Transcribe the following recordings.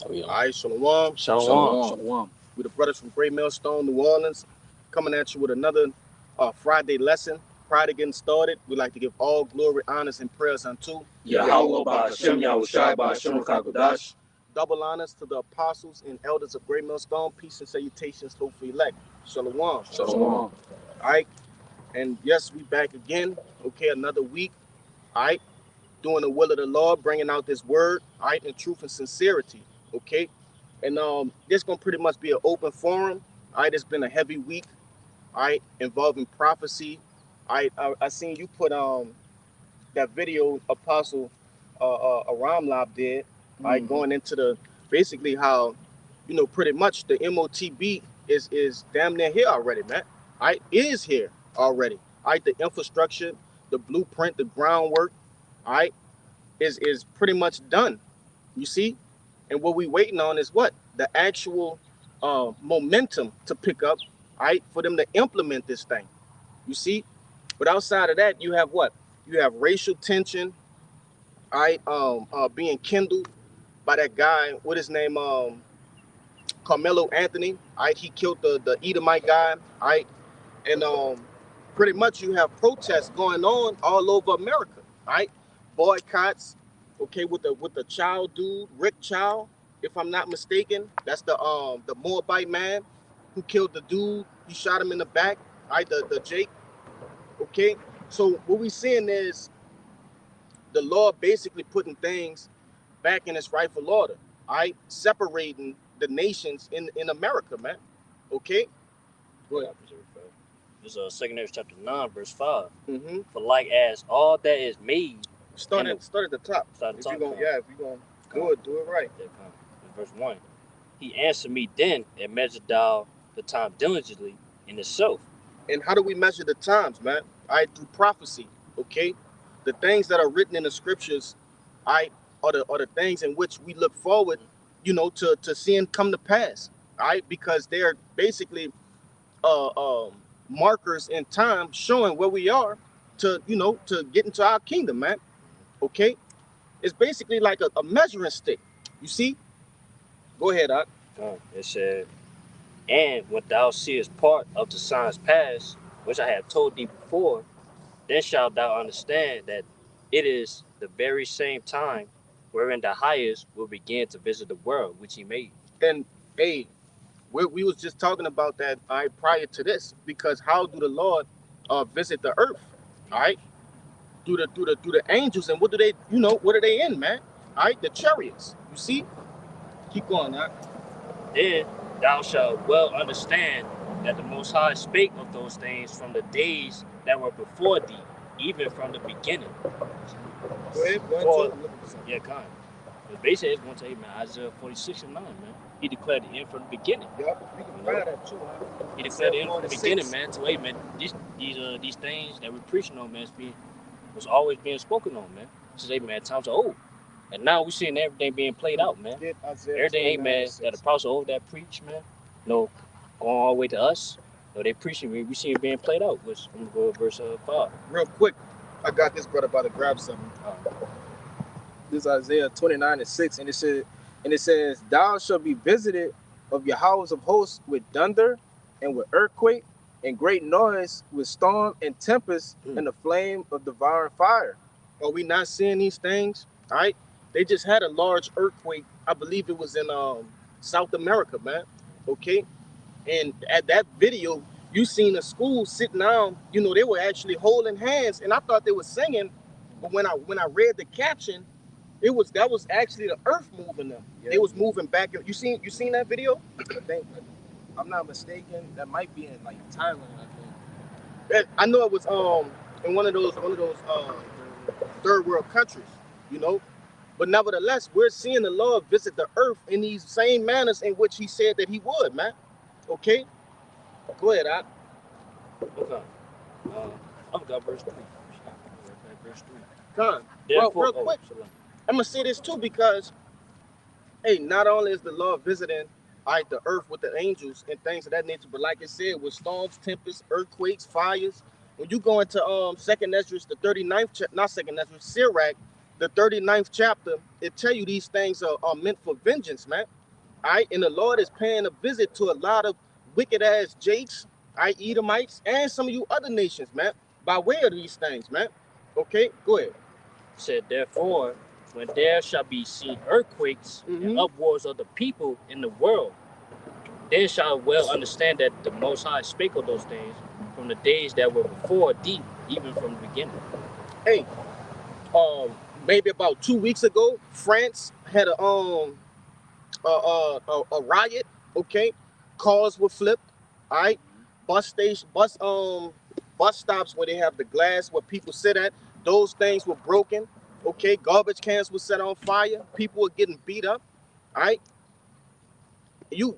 Oh, yeah. All right, Shalom. Shalom. Shalom. We're the brothers from Great Millstone, New Orleans, coming at you with another Friday lesson. Prior to getting started, we'd like to give all glory, honors, and prayers unto Yahweh Ba'Hashem Yahushai Ba'Hashem Kakodash. double honors to the apostles and elders of Great Millstone. Peace and salutations, hope for elect. Shalom. Shalom. All right, and yes, we back again. Okay, another week. All right, doing the will of the Lord, bringing out this word. All right, in truth and sincerity. Okay, and this gonna pretty much be an open forum. All right, it's been a heavy week. All right, involving prophecy. All right, I seen you put that video Apostle Aram Lab did. All right, going into the basically how pretty much the MOTB is damn near here already, man. All right, it is here already. All right, the infrastructure, the blueprint, the groundwork, all right, is pretty much done. You see, and what we waiting on is what the actual momentum to pick up, all right, for them to implement this thing. You see, but outside of that, you have what? You have racial tension, all right, being kindled by that guy. What his name? Carmelo Anthony. All right, he killed the Edomite guy. All right, and pretty much you have protests going on all over America. All right, boycotts. Okay, with the Child dude, Rick Child, if I'm not mistaken, that's the Moabite man who killed the dude. He shot him in the back. All right, the Jake. Okay, so what we seeing is the Lord basically putting things back in its rightful order. All right, separating the nations in America, man. Okay, go ahead. This is 2 Ezra chapter 9, verse 5. Mm-hmm. For like as all that is made. Start at the top. Start at the top. If you're gonna do it right. Yeah, verse 1. He answered me then, and measured thou the time diligently in itself. And how do we measure the times, man? All right, through prophecy. Okay, the things that are written in the scriptures, all right, are the things in which we look forward, to seeing come to pass. All right, because they're basically markers in time showing where we are to get into our kingdom, man. Okay, it's basically like a measuring stick. You see? Go ahead, Doc. It said, and when thou seest part of the signs past, which I have told thee before, then shalt thou understand that it is the very same time wherein the highest will begin to visit the world which he made. And hey, we was just talking about that prior to this, because how do the Lord visit the earth? All right, through the angels, and what do they what are they in, man? All right, the chariots. You see? Keep going, Doc. Then thou shalt well understand that the Most High spake of those things from the days that were before thee, even from the beginning. Go ahead. Yeah, kind. But basically, it's going to say, man, Isaiah 46 and 9, man. He declared the end from the beginning. Yep, we can find that too, man. He declared the end from the beginning, man. So, hey, man, these things that we're preaching on, man, was always being spoken on, man. So, hey, man, times are old. And now we're seeing everything being played out, man. Everything, hey, man, that the apostle old that preach, man, going all the way to us. They preaching, we see it being played out. I'm going to go to verse 5. Real quick, I got this brother about to grab something. This is Isaiah 29:6, and it says, thou shalt be visited of your house of hosts with thunder and with earthquake and great noise, with storm and tempest and the flame of devouring fire. Are we not seeing these things? All right, they just had a large earthquake. I believe it was in South America, man. Okay, and at that video, you seen a school sitting down. They were actually holding hands, and I thought they were singing, but when I read the caption, that was actually the earth moving them. Yeah. They was moving back. You seen that video? I think, if I'm not mistaken, that might be in like Thailand. I think. I know it was in one of those third world countries, But nevertheless, we're seeing the Lord visit the earth in these same manners in which He said that He would, man. Okay, go ahead, Doc. Okay. I've got verse 3. Verse 3. Come on. Well, real quick, I'm gonna say this too, because hey, not only is the Lord visiting the earth with the angels and things of that nature, but like I said, with storms, tempests, earthquakes, fires. When you go into 2nd Ezra, the 39th, not 2nd Ezra, Sirach, the 39th chapter, it tell you these things are meant for vengeance, man. All right, and the Lord is paying a visit to a lot of wicked ass Jakes, all right, Edomites, and some of you other nations, man, by way of these things, man. Okay, go ahead. Said, therefore, when there shall be seen earthquakes and upwards of the people in the world, then shall well understand that the Most High spake of those things from the days that were before thee, even from the beginning. Hey, maybe about 2 weeks ago, France had a riot. Okay, cars were flipped. All right, bus stops where they have the glass where people sit at, those things were broken. Okay, garbage cans were set on fire. People were getting beat up. All right,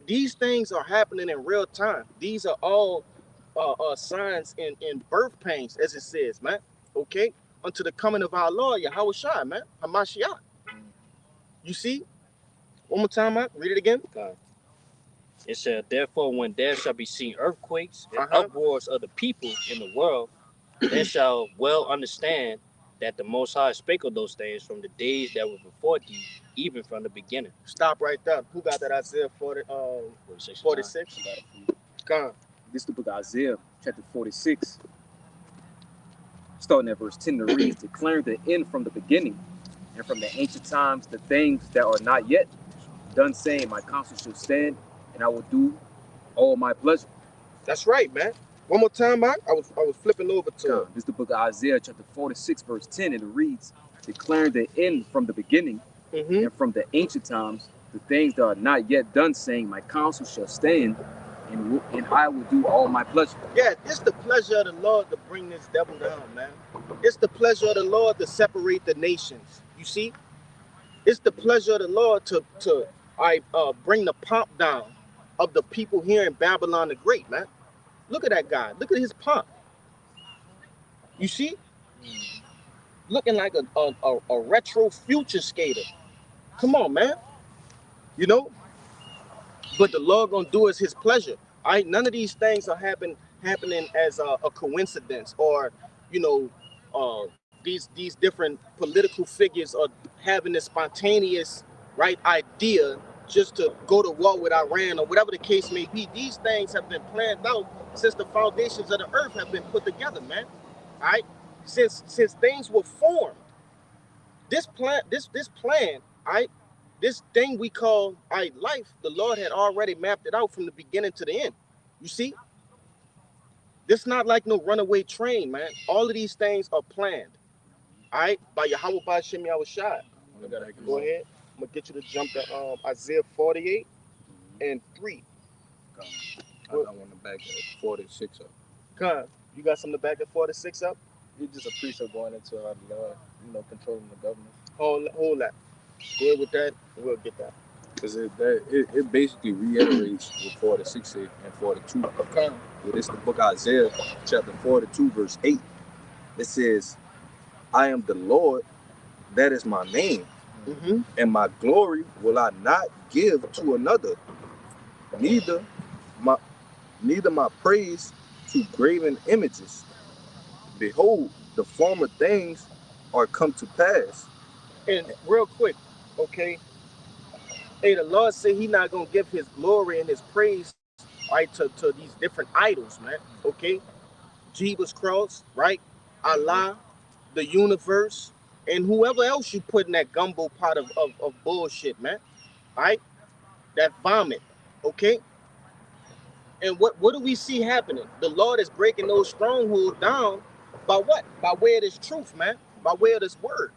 these things are happening in real time. These are all signs in birth pains, as it says, man. Okay, unto the coming of our Lord Yahushua, man, Hamashiach. You see, one more time, man. Read it again. God. It said, therefore, when there shall be seen earthquakes and uproars of the people in the world, then shall well understand that the Most High spake of those things from the days that were before thee, even from the beginning. Stop right there. Who got that? Isaiah 46. Come. This is the book of Isaiah, chapter 46. Starting at verse 10, it reads, declaring the end from the beginning, and from the ancient times the things that are not yet done, saying, my counsel shall stand, and I will do all my pleasure. That's right, man. One more time, Mark. I was flipping over to This is the book of Isaiah, chapter 46, verse 10, and it reads, declaring the end from the beginning, and from the ancient times the things that are not yet done, saying, my counsel shall stand, and I will do all my pleasure. Yeah, it's the pleasure of the Lord to bring this devil down, man. It's the pleasure of the Lord to separate the nations. You see? It's the pleasure of the Lord to bring the pomp down of the people here in Babylon the Great, man. Look at that guy. Look at his pomp. You see? Looking like a retro future skater. Come on, man. You know? But the Lord gonna do us his pleasure. All right? None of these things are happening as a coincidence, or, you know, these different political figures are having this spontaneous, right, idea just to go to war with Iran or whatever the case may be. These things have been planned out since the foundations of the earth have been put together, man. All right? Since things were formed. This plan, all right, this thing we call life, the Lord had already mapped it out from the beginning to the end. You see? This not like no runaway train, man. All of these things are planned. All right? By Yahweh Ba'Shem Yahushua. Go ahead. I'm going to get you to jump to Isaiah 48 and 3. I got one to back at 46 up. Come. You got something to back at 46 up? He's just a priest going into controlling the government. Hold that. Go ahead with that. We'll get that. Because it basically reiterates what 46 and 42. Okay. Well, this is the book of Isaiah, chapter 42, verse 8. It says, I am the Lord, that is my name, and my glory will I not give to another, neither my praise to graven images. Behold, the former things are come to pass. And real quick, okay, hey, the Lord said he's not going to give his glory and his praise, right, to these different idols, man, okay? Jeebus cross, right? Allah, the universe, and whoever else you put in that gumbo pot of bullshit, man, all right? That vomit, okay? And what do we see happening? The Lord is breaking those strongholds down by what? By way of this truth, man, by way of this word.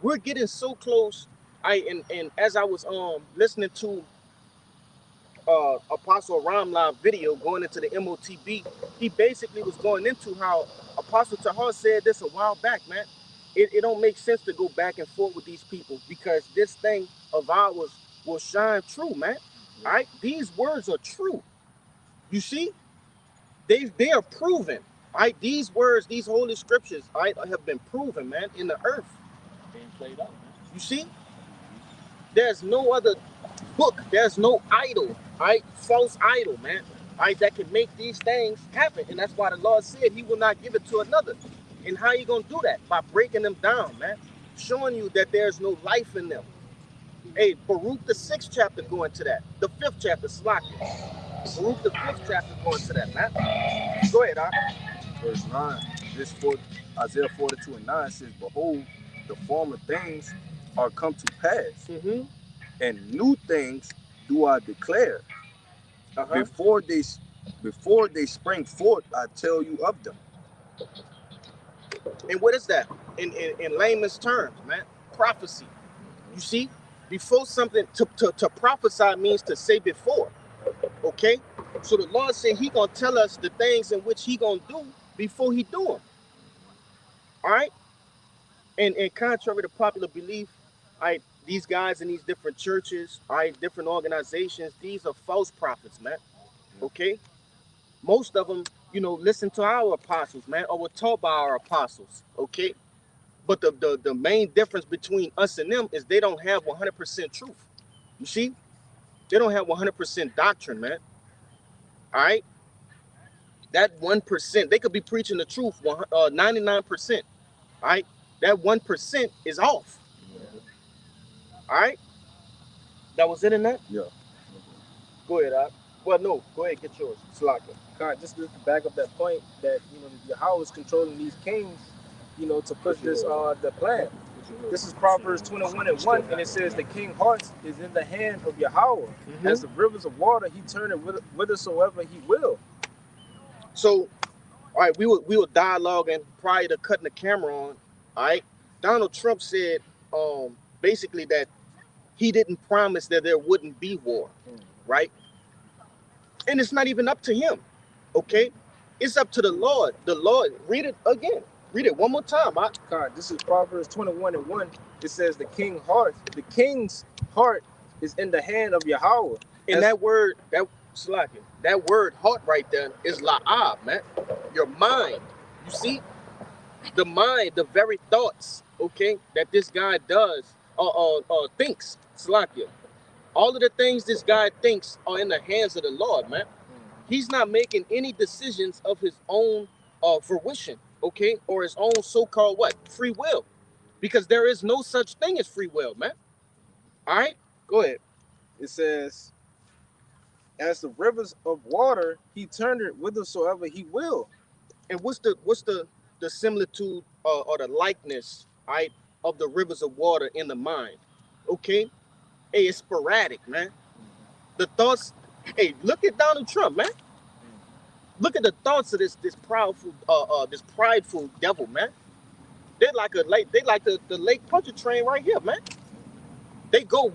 We're getting so close. And as I was listening to Apostle Ramla video going into the MOTB, he basically was going into how Apostle Tahar said this a while back, man. It don't make sense to go back and forth with these people, because this thing of ours will shine true, man. All right, these words are true. You see, they are proven. All right, these words, these holy scriptures, all right, have been proven, man, in the earth. Being played out, man. You see, there's no other book, there's no idol, all right, false idol, man, all right, that can make these things happen. And that's why the Lord said he will not give it to another. And how you gonna do that? By breaking them down, man. showing you that there's no life in them. Hey, Baruch the 6th chapter going to that. The 5th chapter, Slakia. Baruch the 5th chapter going to that, man. Go ahead, Verse 9. Isaiah 42 and 9 says, behold, the former things are come to pass, and new things do I declare. Before they spring forth, I tell you of them. And what is that? In layman's terms, man, prophecy. You see, before something to prophesy means to say before. Okay, so the Lord said He gonna tell us the things in which He gonna do before He do them. All right, and contrary to popular belief, these guys in these different churches, different organizations, these are false prophets, man. Okay, most of them, listen to our apostles, man, or were taught by our apostles. Okay, but the main difference between us and them is they don't have 100% truth. You see, they don't have 100% doctrine, man. All right, that 1%, they could be preaching the truth 99%. All right, that 1% is off. All right, that was it in that? Yeah. Go ahead, Well, no, go ahead, get yours. Slacker. God, just to back up that point that Yahweh is controlling these kings, to push this the plan. This is Proverbs 21 and 1, and it says the king heart is in the hand of Yahweh. As the rivers of water, he turneth whithersoever he will. So, all right, we were dialoguing prior to cutting the camera on. All right, Donald Trump said basically that he didn't promise that there wouldn't be war, right? And it's not even up to him, okay? It's up to the Lord. The Lord, read it again. Read it one more time. God, this is Proverbs 21 and 1. It says the king's heart is in the hand of Yahweh. And that word heart right there is la'ab, man. Your mind. You see? The mind, the very thoughts, okay, that this guy does thinks, Slakia. All of the things this guy thinks are in the hands of the Lord, man. He's not making any decisions of his own fruition, okay, or his own so-called free will, because there is no such thing as free will, man. All right, go ahead. It says, as the rivers of water, he turned it whithersoever he will. And what's the similitude or the likeness, right, of the rivers of water in the mind? Okay. Hey, it's sporadic, man. The thoughts. Hey, look at Donald Trump, man. Look at the thoughts of this prideful devil, man. They're like the Lake Pontchartrain right here, man. They go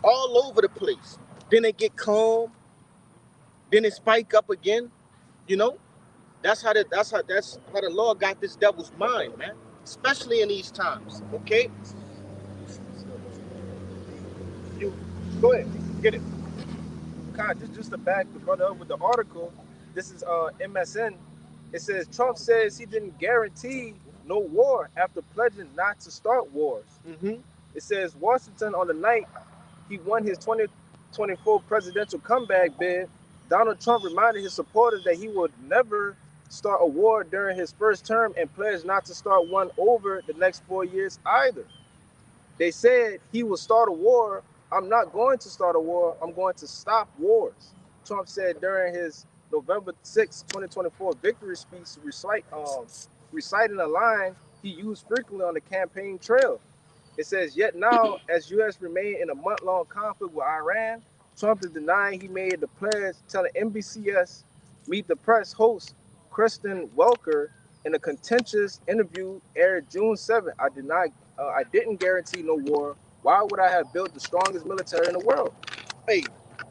all over the place. Then they get calm. Then they spike up again. That's how the Lord got this devil's mind, man. Especially in these times. Okay. You go ahead, get it. God, just to back the brother up with the article, this is MSN. It says Trump says he didn't guarantee no war after pledging not to start wars. It says Washington on the night he won his 2024 presidential comeback bid, Donald Trump reminded his supporters that he would never start a war during his first term and pledged not to start one over the next 4 years either. They said he will start a war. I'm not going to start a war. I'm going to stop wars. Trump said during his November 6, 2024 victory speech, reciting a line he used frequently on the campaign trail. It says, yet now, as U.S. remain in a month-long conflict with Iran, Trump is denying he made the pledge, telling NBC's Meet the Press host Kristen Welker in a contentious interview aired June 7. I didn't guarantee no war. Why would I have built the strongest military in the world? Hey,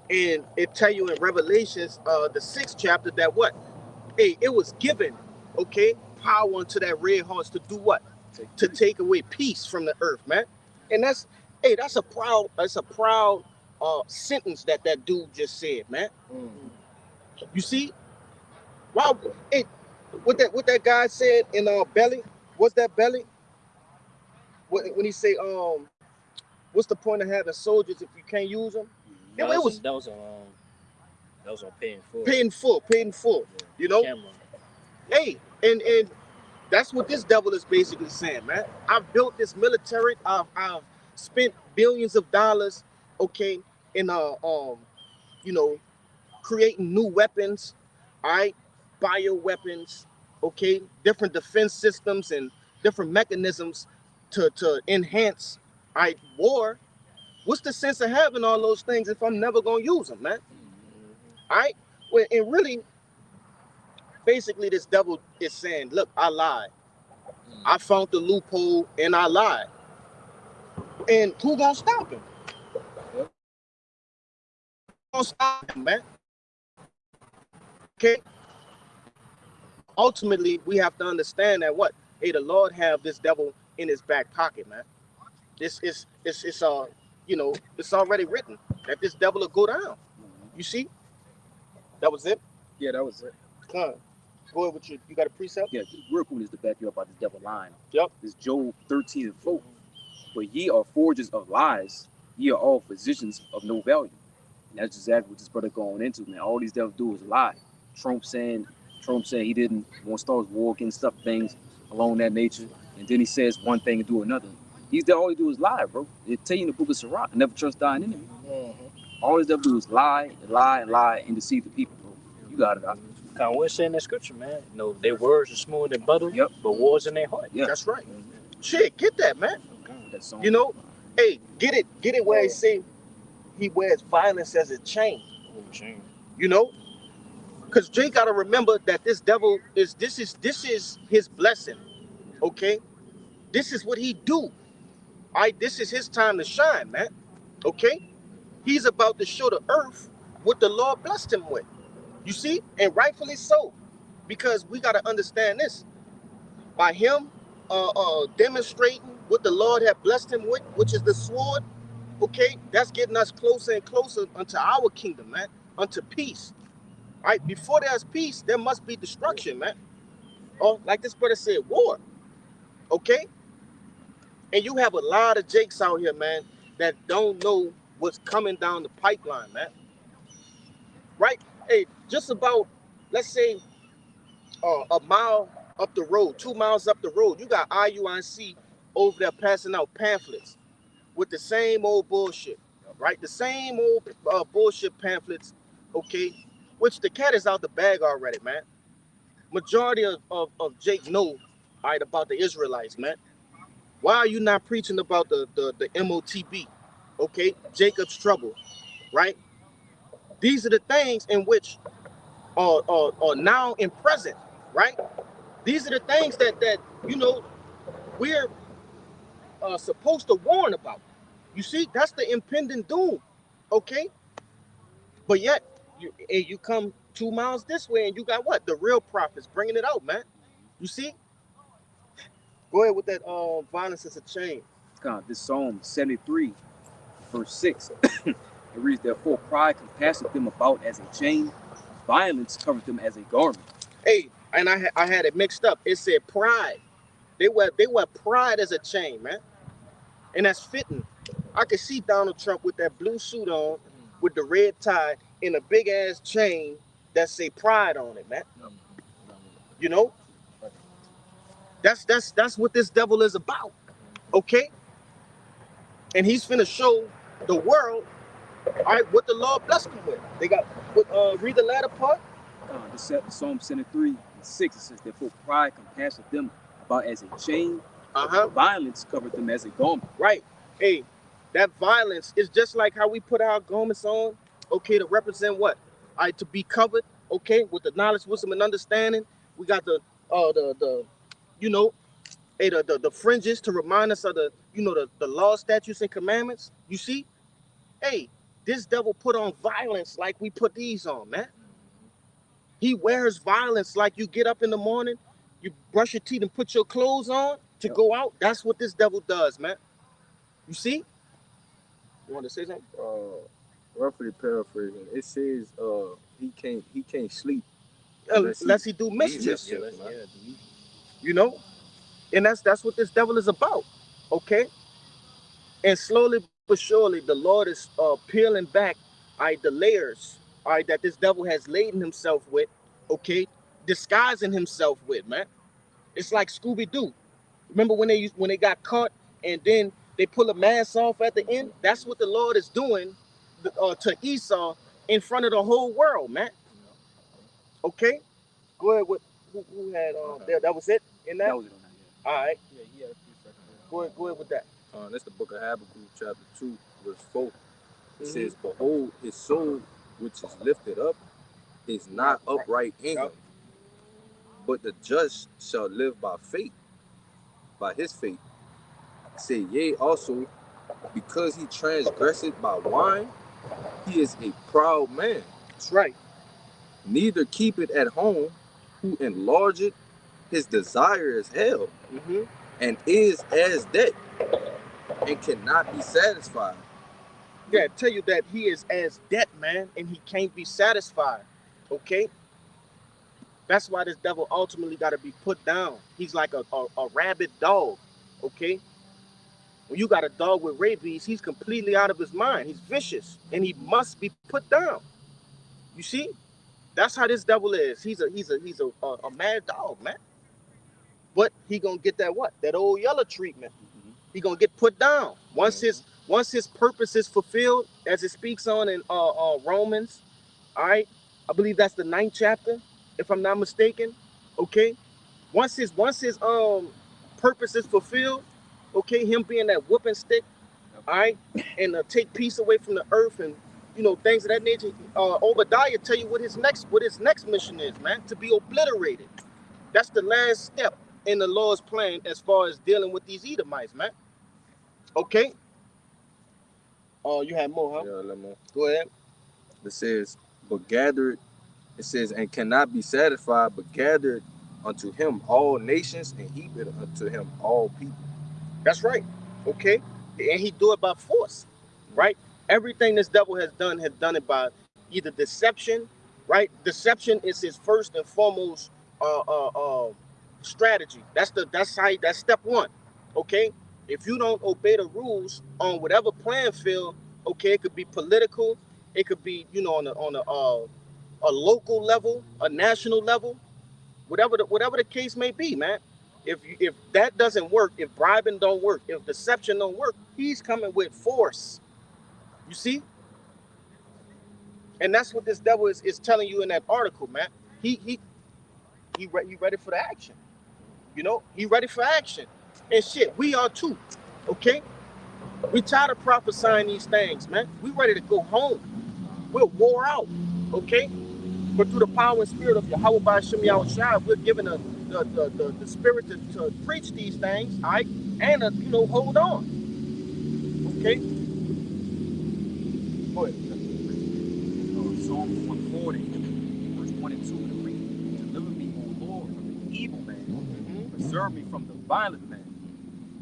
and it tell you in Revelations, the 6th chapter, that Hey, it was given, okay, power unto that red horse to do what? To take away peace from the earth, man. And that's a proud sentence that dude just said, man. You see? Wow. What that guy said in Belly? What's that Belly? When he say what's the point of having soldiers if you can't use them? That was on Paid in Full. Paid in Full. Yeah. Cameron. Hey, and That's what this devil is basically saying, man. I've built this military. I've spent billions of dollars, okay, in you know, creating new weapons, all right, bio weapons, okay, different defense systems and different mechanisms to enhance, all right, war. What's the sense of having all those things if I'm never gonna use them, man? All right, well, and really, basically, this devil is saying, look, I lied. I found the loophole and I lied. And who gonna stop him? Who gonna stop him, man? Okay. Ultimately, we have to understand that what? Hey, the Lord have this devil in his back pocket, man. This is it's you know, it's already written that this devil will go down. You see? That was it? Yeah, that was it. Come on. Go ahead with you got a precept? Yeah, real cool is to back you up about this devil lying. Yep. This Job 13:4. But ye are forgers of lies, ye are all physicians of no value. And that's exactly what this brother going into, man. All these devils do is lie. Trump saying he didn't want to start war against stuff, things along that nature. And then he says one thing and do another. All he do is lie, bro. They tell you in the book of Sirach, never trust thine enemy. All these devils do is lie, and deceive the people, bro. You got it, out. Kind of what's saying in the scripture, man. You know, their words are smooth than butter, yep, but war's in their heart. Yeah, that's right. Shit, get that, man. That song, you know, hey, get it where he say he wears violence as a chain. You know, because Jay got to remember that this devil is this is his blessing. Okay, this is what he do. This is his time to shine, man. Okay, he's about to show the earth what the Lord blessed him with. You see, and rightfully so, because we got to understand this. By him demonstrating what the Lord had blessed him with, which is the sword, okay, that's getting us closer and closer unto our kingdom, man, unto peace. All right, before there's peace, there must be destruction, man. Or like this brother said, war. Okay? And you have a lot of Jakes out here, man, that don't know what's coming down the pipeline, man. Right? Hey, just about, let's say, a mile up the road, 2 miles up the road, you got IUIC over there passing out pamphlets with the same old bullshit, right? The same old bullshit pamphlets, okay? Which the cat is out the bag already, man. Majority of Jake know, all right, about the Israelites, man. Why are you not preaching about the MOTB, okay? Jacob's trouble, right? These are the things in which are now in present, right? These are the things that you know we're supposed to warn about. You see, that's the impending doom, okay? But yet you come 2 miles this way and you got what? The real prophets bringing it out, man. You see? Go ahead with that violence as a chain. This Psalm 73, verse 6. It reads, therefore pride compasseth them about as a chain, violence covered them as a garment. Hey, and I had it mixed up. It said pride. They wear pride as a chain, man. And that's fitting. I could see Donald Trump with that blue suit on, with the red tie, and a big ass chain that say pride on it, man. You know? That's what this devil is about. Okay? And he's finna show the world, all right, what the Lord blessed him with. They got read the latter part. Psalm 73, 6, it says, therefore pride compasseth them about as a chain, violence covered them as a garment. Right. Hey, that violence is just like how we put our garments on, okay, to represent what? All right, to be covered, okay, with the knowledge, wisdom, and understanding. We got the you know, hey, the fringes to remind us of the, you know, the law, statutes, and commandments. You see? Hey, this devil put on violence like we put these on, man. He wears violence like you get up in the morning, you brush your teeth and put your clothes on to go out. That's what this devil does, man. You see? You want to say something? Roughly paraphrasing, it says he can't sleep unless he do mischief. You know? And that's what this devil is about. Okay? And slowly but surely, the Lord is peeling back, all right, the layers, all right, that this devil has laden himself with, okay, disguising himself with, man. It's like Scooby-Doo. Remember when they got caught and then they pull a mask off at the end? That's what the Lord is doing to Esau in front of the whole world, man. Okay? Go ahead with who had that was it in that? That was it on that, yeah. All right. Yeah, he had a few seconds. Go ahead with that. That's the book of Habakkuk, chapter 2, verse 4. It says, behold, his soul, which is lifted up, is not upright in him. But the just shall live by faith, by his faith. Say, yea, also, because he transgressed by wine, he is a proud man. That's right. Neither keep it at home, who enlargeth his desire is hell, and is as debt, and cannot be satisfied. Yeah, I tell you that he is as debt, man, and he can't be satisfied. Okay? That's why this devil ultimately got to be put down. He's like a rabid dog. Okay? When you got a dog with rabies, he's completely out of his mind. He's vicious, and he must be put down. You see? That's how this devil is. He's a mad dog, man. But he gonna get that what? That old yellow treatment. He gonna get put down. Once his purpose is fulfilled, as it speaks on in Romans, all right, I believe that's the 9th chapter, if I'm not mistaken. Okay, once his purpose is fulfilled, okay, him being that whooping stick, all right, and take peace away from the earth and things of that nature. Obadiah tell you what his next mission is, man, to be obliterated. That's the last step in the Lord's plan as far as dealing with these Edomites, man. Okay. Oh, you had more, huh? Yeah, let me. Go ahead. It says, but gathered, it says, and cannot be satisfied, but gathered unto him all nations, and heaped unto him all people. That's right. Okay. And he do it by force, right? Everything this devil has done it by either deception, right? Deception is his first and foremost strategy. That's step one. Okay. If you don't obey the rules on whatever playing field, okay, it could be political, it could be on a local level, a national level, whatever the case may be, man. If that doesn't work, if bribing don't work, if deception don't work, he's coming with force. You see? And that's what this devil is telling you in that article, man. He ready for the action. He ready for action. And shit, we are too. Okay? We tired of prophesying these things, man. We ready to go home. We're wore out. Okay? But through the power and spirit of Yahweh by Shem Yahushua, we're given the spirit to preach these things, all right? And hold on. Okay? Go ahead. Psalm 140, verse 1 and 2 to read. Deliver me, O Lord, from the evil man. Preserve me from the violent man,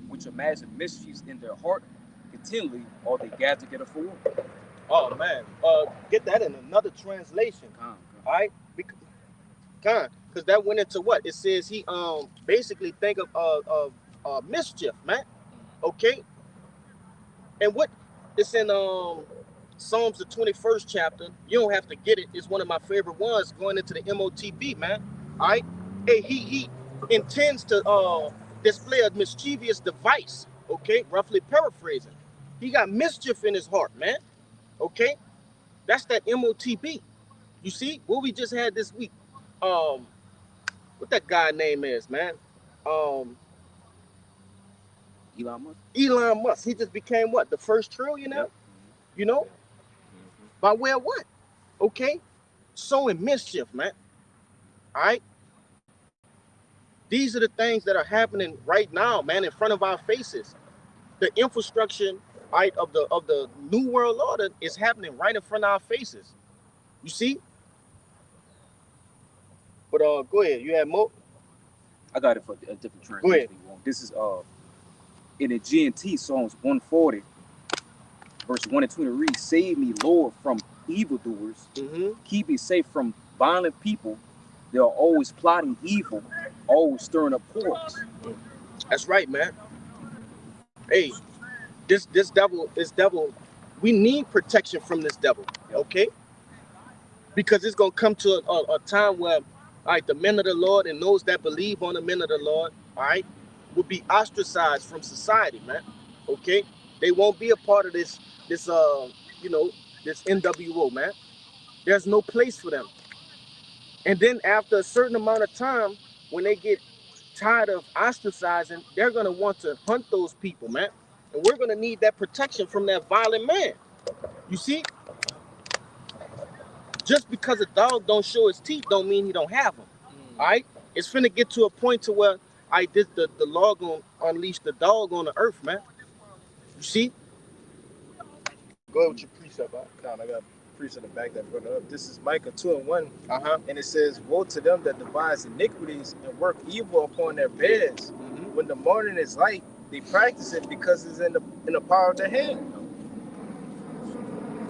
which imagine mischiefs in their heart. Continually, all they gather together for war. Oh man, get that in another translation. All right, because that went into what it says. He basically think of mischief, man. Okay, and what it's in Psalms the 21st chapter. You don't have to get it. It's one of my favorite ones going into the MOTB, man. All right, hey, he intends to display a mischievous device. Okay, roughly paraphrasing. He got mischief in his heart, man. Okay, that's that MOTB. You see what we just had this week. What that guy name is, man? Elon Musk. Elon Musk. He just became what? The first trillionaire? Yep. By way of what? Okay, sowing mischief, man. All right. These are the things that are happening right now, man, in front of our faces. The infrastructure, right, of the new world order is happening right in front of our faces. You see? But go ahead. You have more? I got it for a different translation. This is in the GNT Psalms 140, verse 1 and 2 to read. Save me, Lord, from evildoers. Keep me safe from violent people. They are always plotting evil, always stirring up quarrels. That's right, man. Hey, this devil, we need protection from this devil, okay? Because it's gonna come to a time where All right, the men of the Lord and those that believe on the men of the Lord, all right, will be ostracized from society, man. Okay, they won't be a part of this you know, this NWO, man. There's no place for them. And then after a certain amount of time, when they get tired of ostracizing, they're gonna want to hunt those people, man. And we're gonna need that protection from that violent man. You see, just because a dog don't show his teeth don't mean he don't have them. All right, it's finna get to a point to where the law gonna unleash the dog on the earth, man. You see? Go ahead with your precept. I got a precept to back that brother up. This is Micah 2:1. And it says, "Woe to them that devise iniquities and work evil upon their beds. When the morning is light, they practice it because it's in the power of their hand."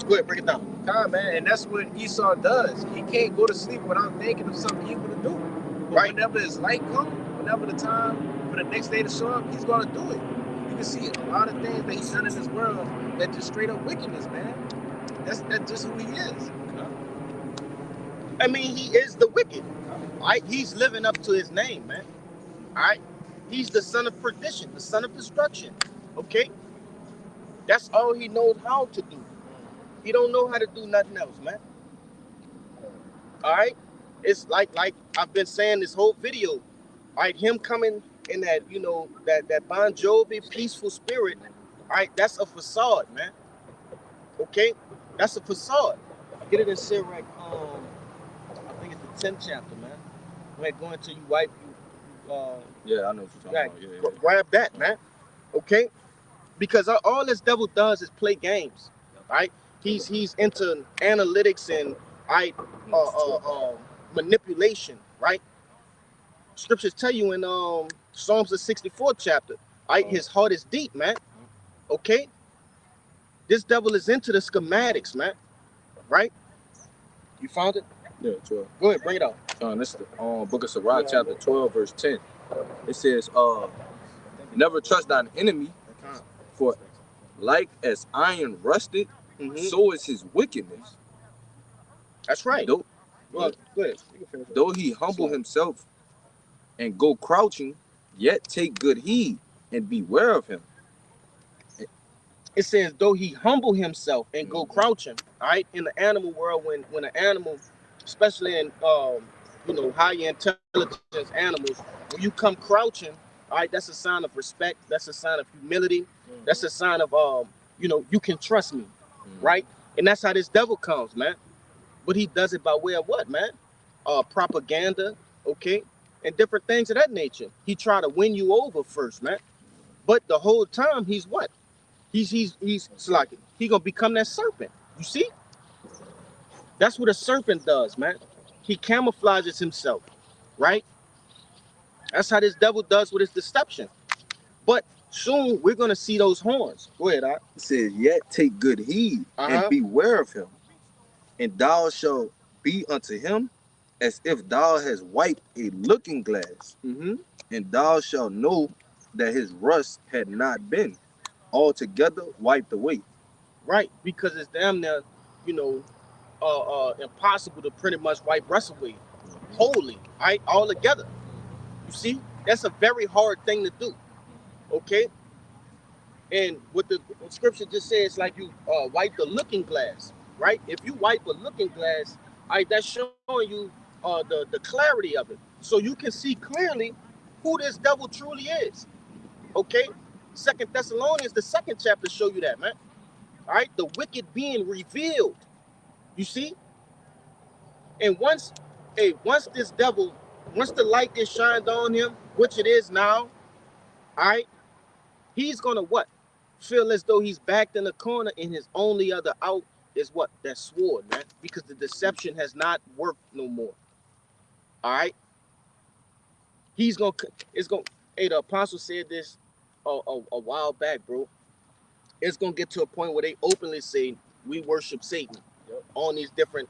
Go ahead, break it down. Man, and that's what Esau does. He can't go to sleep without thinking of something evil to do. But right. Whenever his light comes, whenever the time for the next day to show up, he's gonna do it. You can see a lot of things that he's done in this world that just straight up wickedness, man. That's just who he is. I mean, he is the wicked. Right? He's living up to his name, man. All right? He's the son of perdition, the son of destruction. Okay? That's all he knows how to do. He don't know how to do nothing else, man. All right? It's like I've been saying this whole video. All right, him coming in that, you know, that Bon Jovi peaceful spirit. All right, that's a facade, man. Okay? That's a facade. Get it in Sirach, I think it's the 10th chapter, man. When go until you wipe you. Yeah, I know what you're talking about. Yeah. Grab that, man. Okay? Because all this devil does is play games, right? He's into analytics and manipulation, right? Scriptures tell you in Psalms the 64th chapter, right? His heart is deep, man. Okay? This devil is into the schematics, man. Right? You found it? Yeah, 12. Go ahead, bring it out. This is the book of Sirach, chapter 12, verse 10. It says, never trust thine enemy, for like as iron rusted, so is his wickedness. That's right. Though, go ahead. Though he humble himself and go crouching, yet take good heed and beware of him. It says, though he humble himself and go crouching, all right? In the animal world, when an animal, especially in you know, higher intelligence animals, when you come crouching, all right, that's a sign of respect. That's a sign of humility. That's a sign of you know, you can trust me, right? And that's how this devil comes, man. But he does it by way of what, man? Propaganda, okay, and different things of that nature. He try to win you over first, man. But the whole time, he's what? He's like he gonna become that serpent. You see? That's what a serpent does, man. He camouflages himself, right? That's how this devil does with his deception. But soon we're gonna see those horns. Go ahead, Art. It says, yet take good heed and beware of him, and thou shalt be unto him as if thou hast wiped a looking glass, and thou shalt know that his rust had not been altogether wiped away. Right, because it's damn near, you know, impossible to pretty much wipe rust away wholly, right, all together. You see, that's a very hard thing to do. Okay, and what the scripture just says, like you wipe the looking glass, right? If you wipe a looking glass, right, that's showing you the clarity of it, so you can see clearly who this devil truly is. Okay, 2 Thessalonians, the 2nd chapter, show you that, man. All right, the wicked being revealed. You see, and once this devil, once the light is shined on him, which it is now, all right, he's gonna what? Feel as though he's backed in the corner, and his only other out is what? That sword, man. Because the deception has not worked no more. All right, it's gonna. Hey, the apostle said this a while back, bro. It's gonna get to a point where they openly say we worship Satan on these different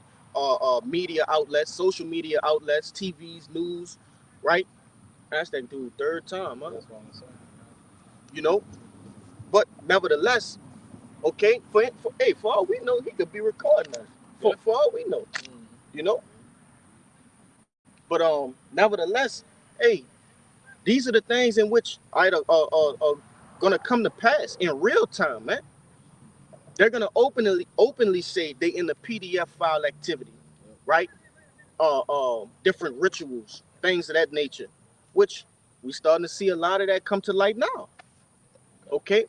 media outlets, social media outlets, TVs, news, right? That's that dude third time, huh? You know, but nevertheless, okay, for all we know, he could be recording us. For all we know, you know. But nevertheless, hey, these are the things in which are gonna come to pass in real time, man. They're gonna openly say they in the PDF file activity, right? Different rituals, things of that nature, which we starting to see a lot of that come to light now. Okay,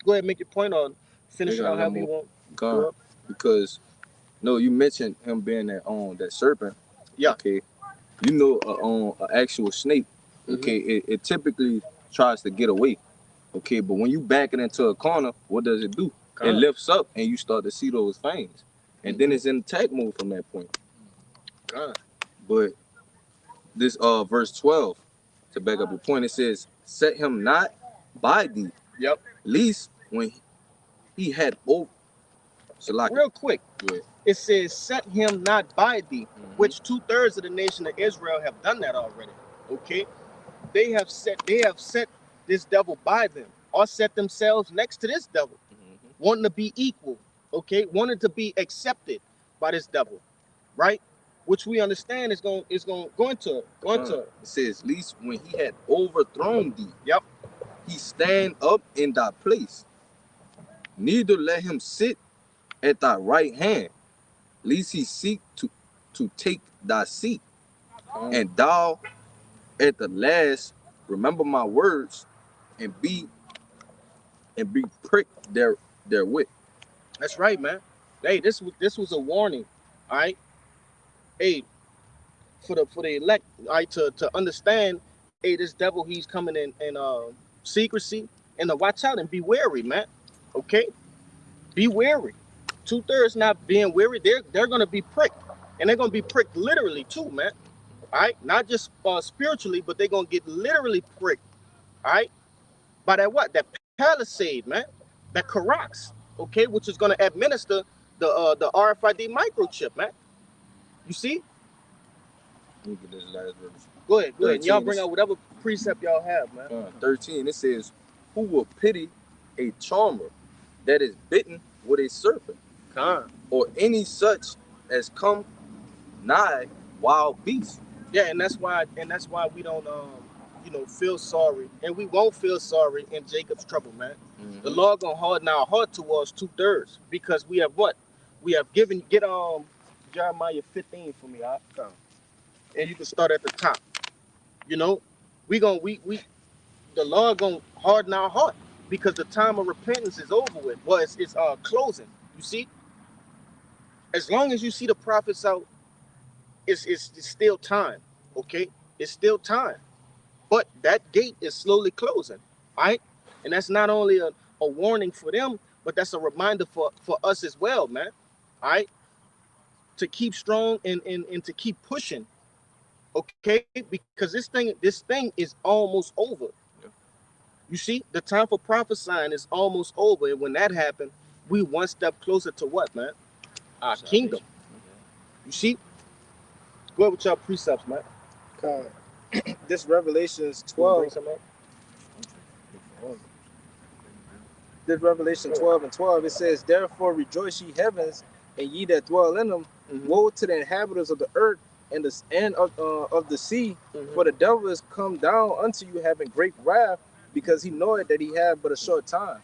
go ahead, make your point on finish it out however you want. God, because no, you mentioned him being that serpent. Yeah. Okay. You know, an actual snake. Okay, it typically tries to get away. Okay, but when you back it into a corner, what does it do? It lifts up and you start to see those fangs. And then it's in attack mode from that point. But this verse 12, to back up your point, it says, set him not by thee. Yep. Least when he had over. Real quick. It says, set him not by thee, which 2/3 of the nation of Israel have done that already. Okay? They have set this devil by them, or set themselves next to this devil, wanting to be equal, okay, wanting to be accepted by this devil, right? Which we understand is going to. It says, least when he had overthrown thee, yep, he stand up in thy place. Neither let him sit at thy right hand, lest he seek to take thy seat. And thou at the last remember my words and be pricked therewith. That's right, man. Hey, this was a warning, all right. Hey, for the elect, all right, to understand, hey, this devil, he's coming in secrecy, and to watch out and be wary, man. Okay, be wary. 2/3 not being wary, they're gonna be pricked, and they're gonna be pricked literally too, man. All right, not just spiritually, but they're gonna get literally pricked. All right, by that what? That palisade, man. That Karax, okay, which is gonna administer the RFID microchip, man. You see? Let me get this last verse. Go ahead. Y'all bring out whatever precept y'all have, man. 13, it says, who will pity a charmer that is bitten with a serpent, or any such as come nigh wild beasts? Yeah, and that's why we don't feel sorry, and we won't feel sorry in Jacob's trouble, man. The Lord gonna harden our heart towards 2/3 because we have what? We have get Jeremiah 15 for me, and you can start at the top. You know, the Lord gonna harden our heart because the time of repentance is over with. Well, it's closing. You see, as long as you see the prophets out, it's still time. Okay, it's still time, but that gate is slowly closing. All right, and that's not only a warning for them, but that's a reminder for us as well, man. All right, to keep strong and to keep pushing. Okay, because this thing is almost over. You see, the time for prophesying is almost over, and when that happened, we one step closer to what, man? Our kingdom. You see? Go ahead with your precepts, man. This Revelations 12. This Revelation 12 and 12, it says, therefore rejoice ye heavens, and ye that dwell in them. Woe to the inhabitants of the earth and of the sea, for the devil is come down unto you having great wrath, because he knoweth that he had but a short time.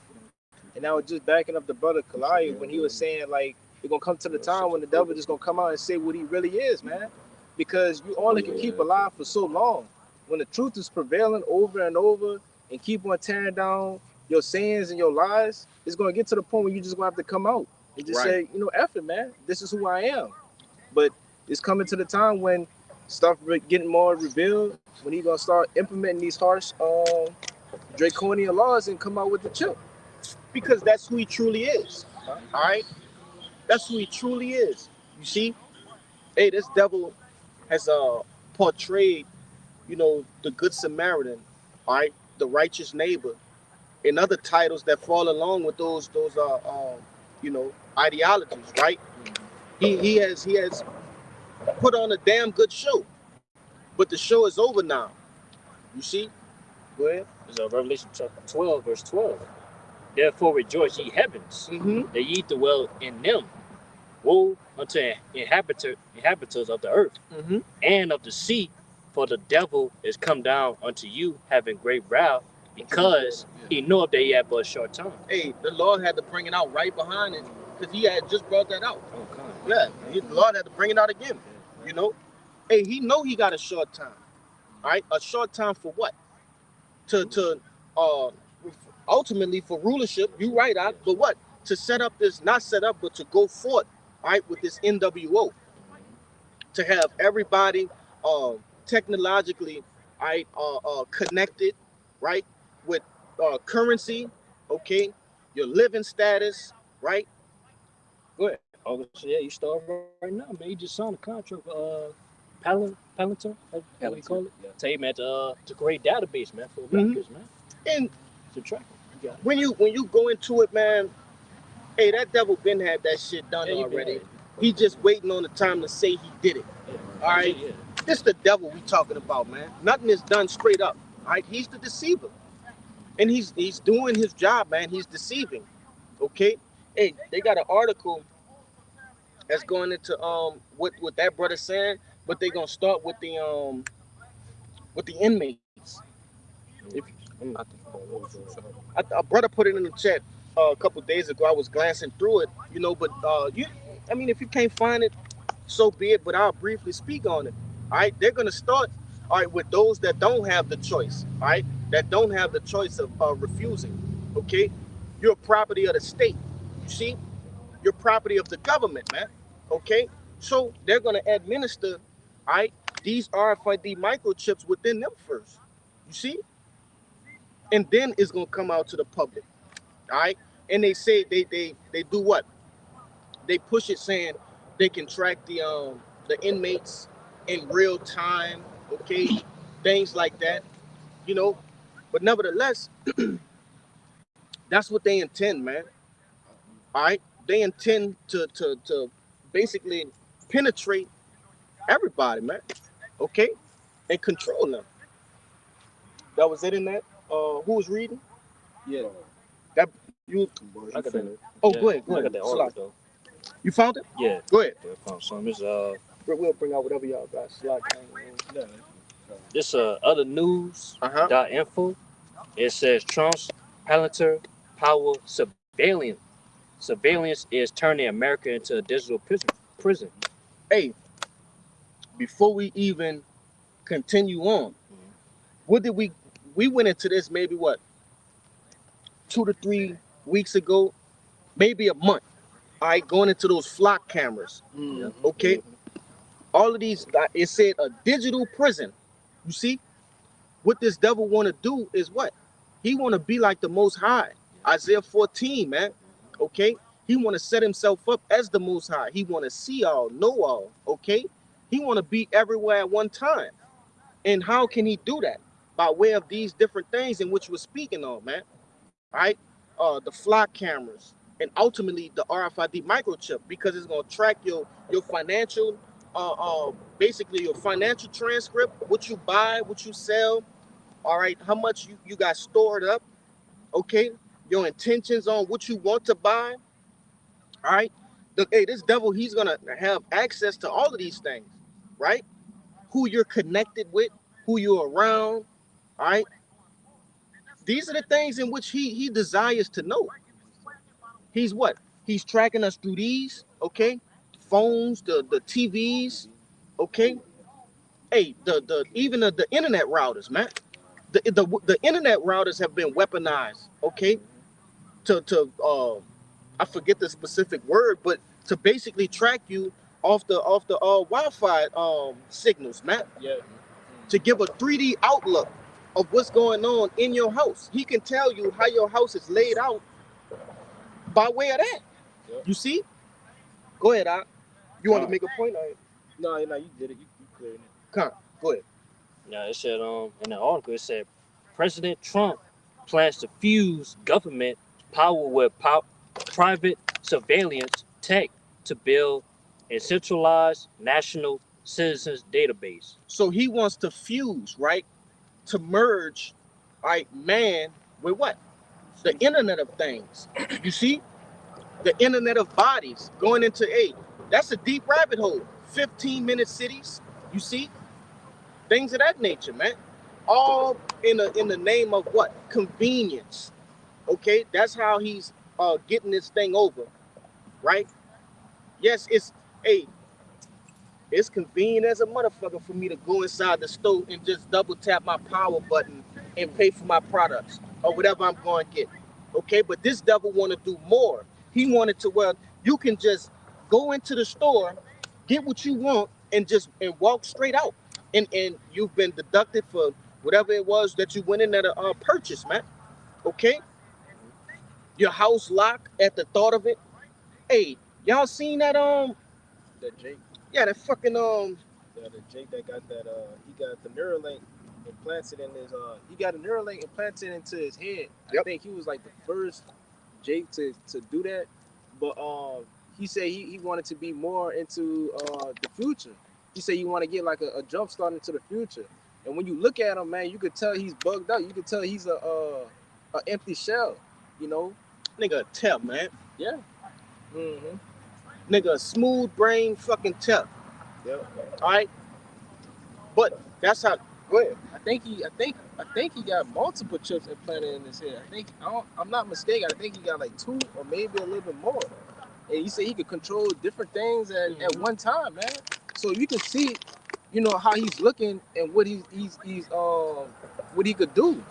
And I was just backing up the brother Kalai when he was saying, like, it's gonna come to the time when the devil just gonna come out and say what he really is, man. Because you only can keep alive for so long. When the truth is prevailing over and over and keep on tearing down your sins and your lies, it's gonna get to the point where you just gonna have to come out and just say, F it, man. This is who I am. But it's coming to the time when stuff getting more revealed, when he's gonna start implementing these harsh draconian laws and come out with the chip. Because that's who he truly is. All right? That's who he truly is. You see? Hey, this devil has portrayed, the Good Samaritan, all right, the righteous neighbor, and other titles that fall along with those ideologies, right? He has put on a damn good show, but the show is over now. You see? Go ahead. It's Revelation chapter 12, verse 12. Therefore rejoice ye heavens, that ye dwell in them. woe unto inhabitants of the earth and of the sea, for the devil is come down unto you, having great wrath, because he knoweth that he had but a short time. Hey, the Lord had to bring it out right behind it, because he had just brought that out. The Lord had to bring it out again. You know, hey, he know he got a short time. All right, a short time for what? To ultimately for rulership. You right, but what? To set up this, not set up, but to go forth, all right, with this NWO, to have everybody technologically, all right, connected, right, with currency, okay, your living status, right? Go ahead. Oh, yeah, you start right now, man. You just signed a contract with Palantir, that's what you call it. Yeah. Tell you, man, to create database, man, for Americans, man. And to track it. When you go into it, man, hey, that devil been had that shit done already. He just waiting on the time to say he did it. All right, this the devil we talking about, man. Nothing is done straight up. All right, he's the deceiver, and he's doing his job, man. He's deceiving. Okay, hey, they got an article that's going into what that brother saying, but they gonna start with the inmates. A brother put it in the chat a couple days ago. I was glancing through it, you know, but I mean, if you can't find it, so be it. But I'll briefly speak on it. All right, they're gonna start, all right, with those that don't have the choice. All right, that don't have the choice of refusing. Okay, you're property of the state. You see, you're property of the government, man. Okay, so they're gonna administer, all right, these RFID microchips within them first. You see, and then it's gonna come out to the public. All right, and they say they do what? They push it saying they can track the inmates in real time. Okay, things like that. You know, but nevertheless, that's what they intend, man. All right, they intend to basically penetrate everybody, man. Okay, and control them. That was it in that. Who was reading? Yeah. That you. I got that. Oh, go ahead. I got that article, you found it? Yeah. Go ahead. Yeah, I found some. It's We'll bring out whatever y'all got. this other news.info. It says Trump's Palantir power surveillance is turning America into a digital prison. Hey, before we even continue on, what did we went into this maybe what 2 to 3 weeks ago, maybe a month. All right, going into those flock cameras. Okay, all of these, it said a digital prison. You see, what this devil want to do is what? He want to be like the Most High. Isaiah 14, man. Okay, he want to set himself up as the Most High. He want to see all, know all. Okay, he want to be everywhere at one time. And how can he do that? By way of these different things in which we're speaking on, man. All right, the flock cameras, and ultimately the RFID microchip, because it's gonna track your financial, basically your financial transcript, what you buy, what you sell. All right, how much you got stored up. Okay, your intentions on what you want to buy. All right, hey, this devil, he's gonna have access to all of these things, right? Who you're connected with, who you're around. All right, these are the things in which he desires to know. He's what? He's tracking us through these, okay? Phones, the TVs, okay? Hey, the even the internet routers, man. The internet routers have been weaponized, okay? To I forget the specific word, but to basically track you off the Wi-Fi signals, man. Yeah. To give a 3D outlook of what's going on in your house. He can tell you how your house is laid out by way of that. Yep. You see? Go ahead, Doc. You want to make a point? No, you did it. You cleared it. Come on, go ahead. Yeah, it said in the article, it said President Trump plans to fuse government power with private surveillance tech to build a centralized national citizens database. So he wants to fuse, right? To merge, right, man with what? The Internet of Things. You see? The Internet of Bodies going into That's a deep rabbit hole. 15-minute cities, you see? Things of that nature, man. All in the name of what? Convenience. Okay, that's how he's getting this thing over, right? Yes, it's convenient as a motherfucker for me to go inside the store and just double tap my power button and pay for my products or whatever I'm going to get. Okay, but this devil want to do more. He wanted to where you can just go into the store, get what you want, and walk straight out. And you've been deducted for whatever it was that you went in at a purchase, man. Okay? Your house locked at the thought of it. Hey, y'all seen that Jake? Yeah, that fucking the Jake that got that he got the Neuralink implanted in his he got a Neuralink implanted into his head. Yep. I think he was like the first Jake to do that. But he said he wanted to be more into the future. He said you want to get like a jump start into the future. And when you look at him, man, you could tell he's bugged out. You could tell he's a empty shell, you know? Nigga, tell, man. Yeah. Mm-hmm. Nigga, a smooth brain fucking tell. Yep. All right? But that's how. Go ahead. I think he got multiple chips implanted in his head. I'm not mistaken. I think he got like 2 or maybe a little bit more. And he said he could control different things at one time, man. So you can see, you know, how he's looking and what he's what he could do.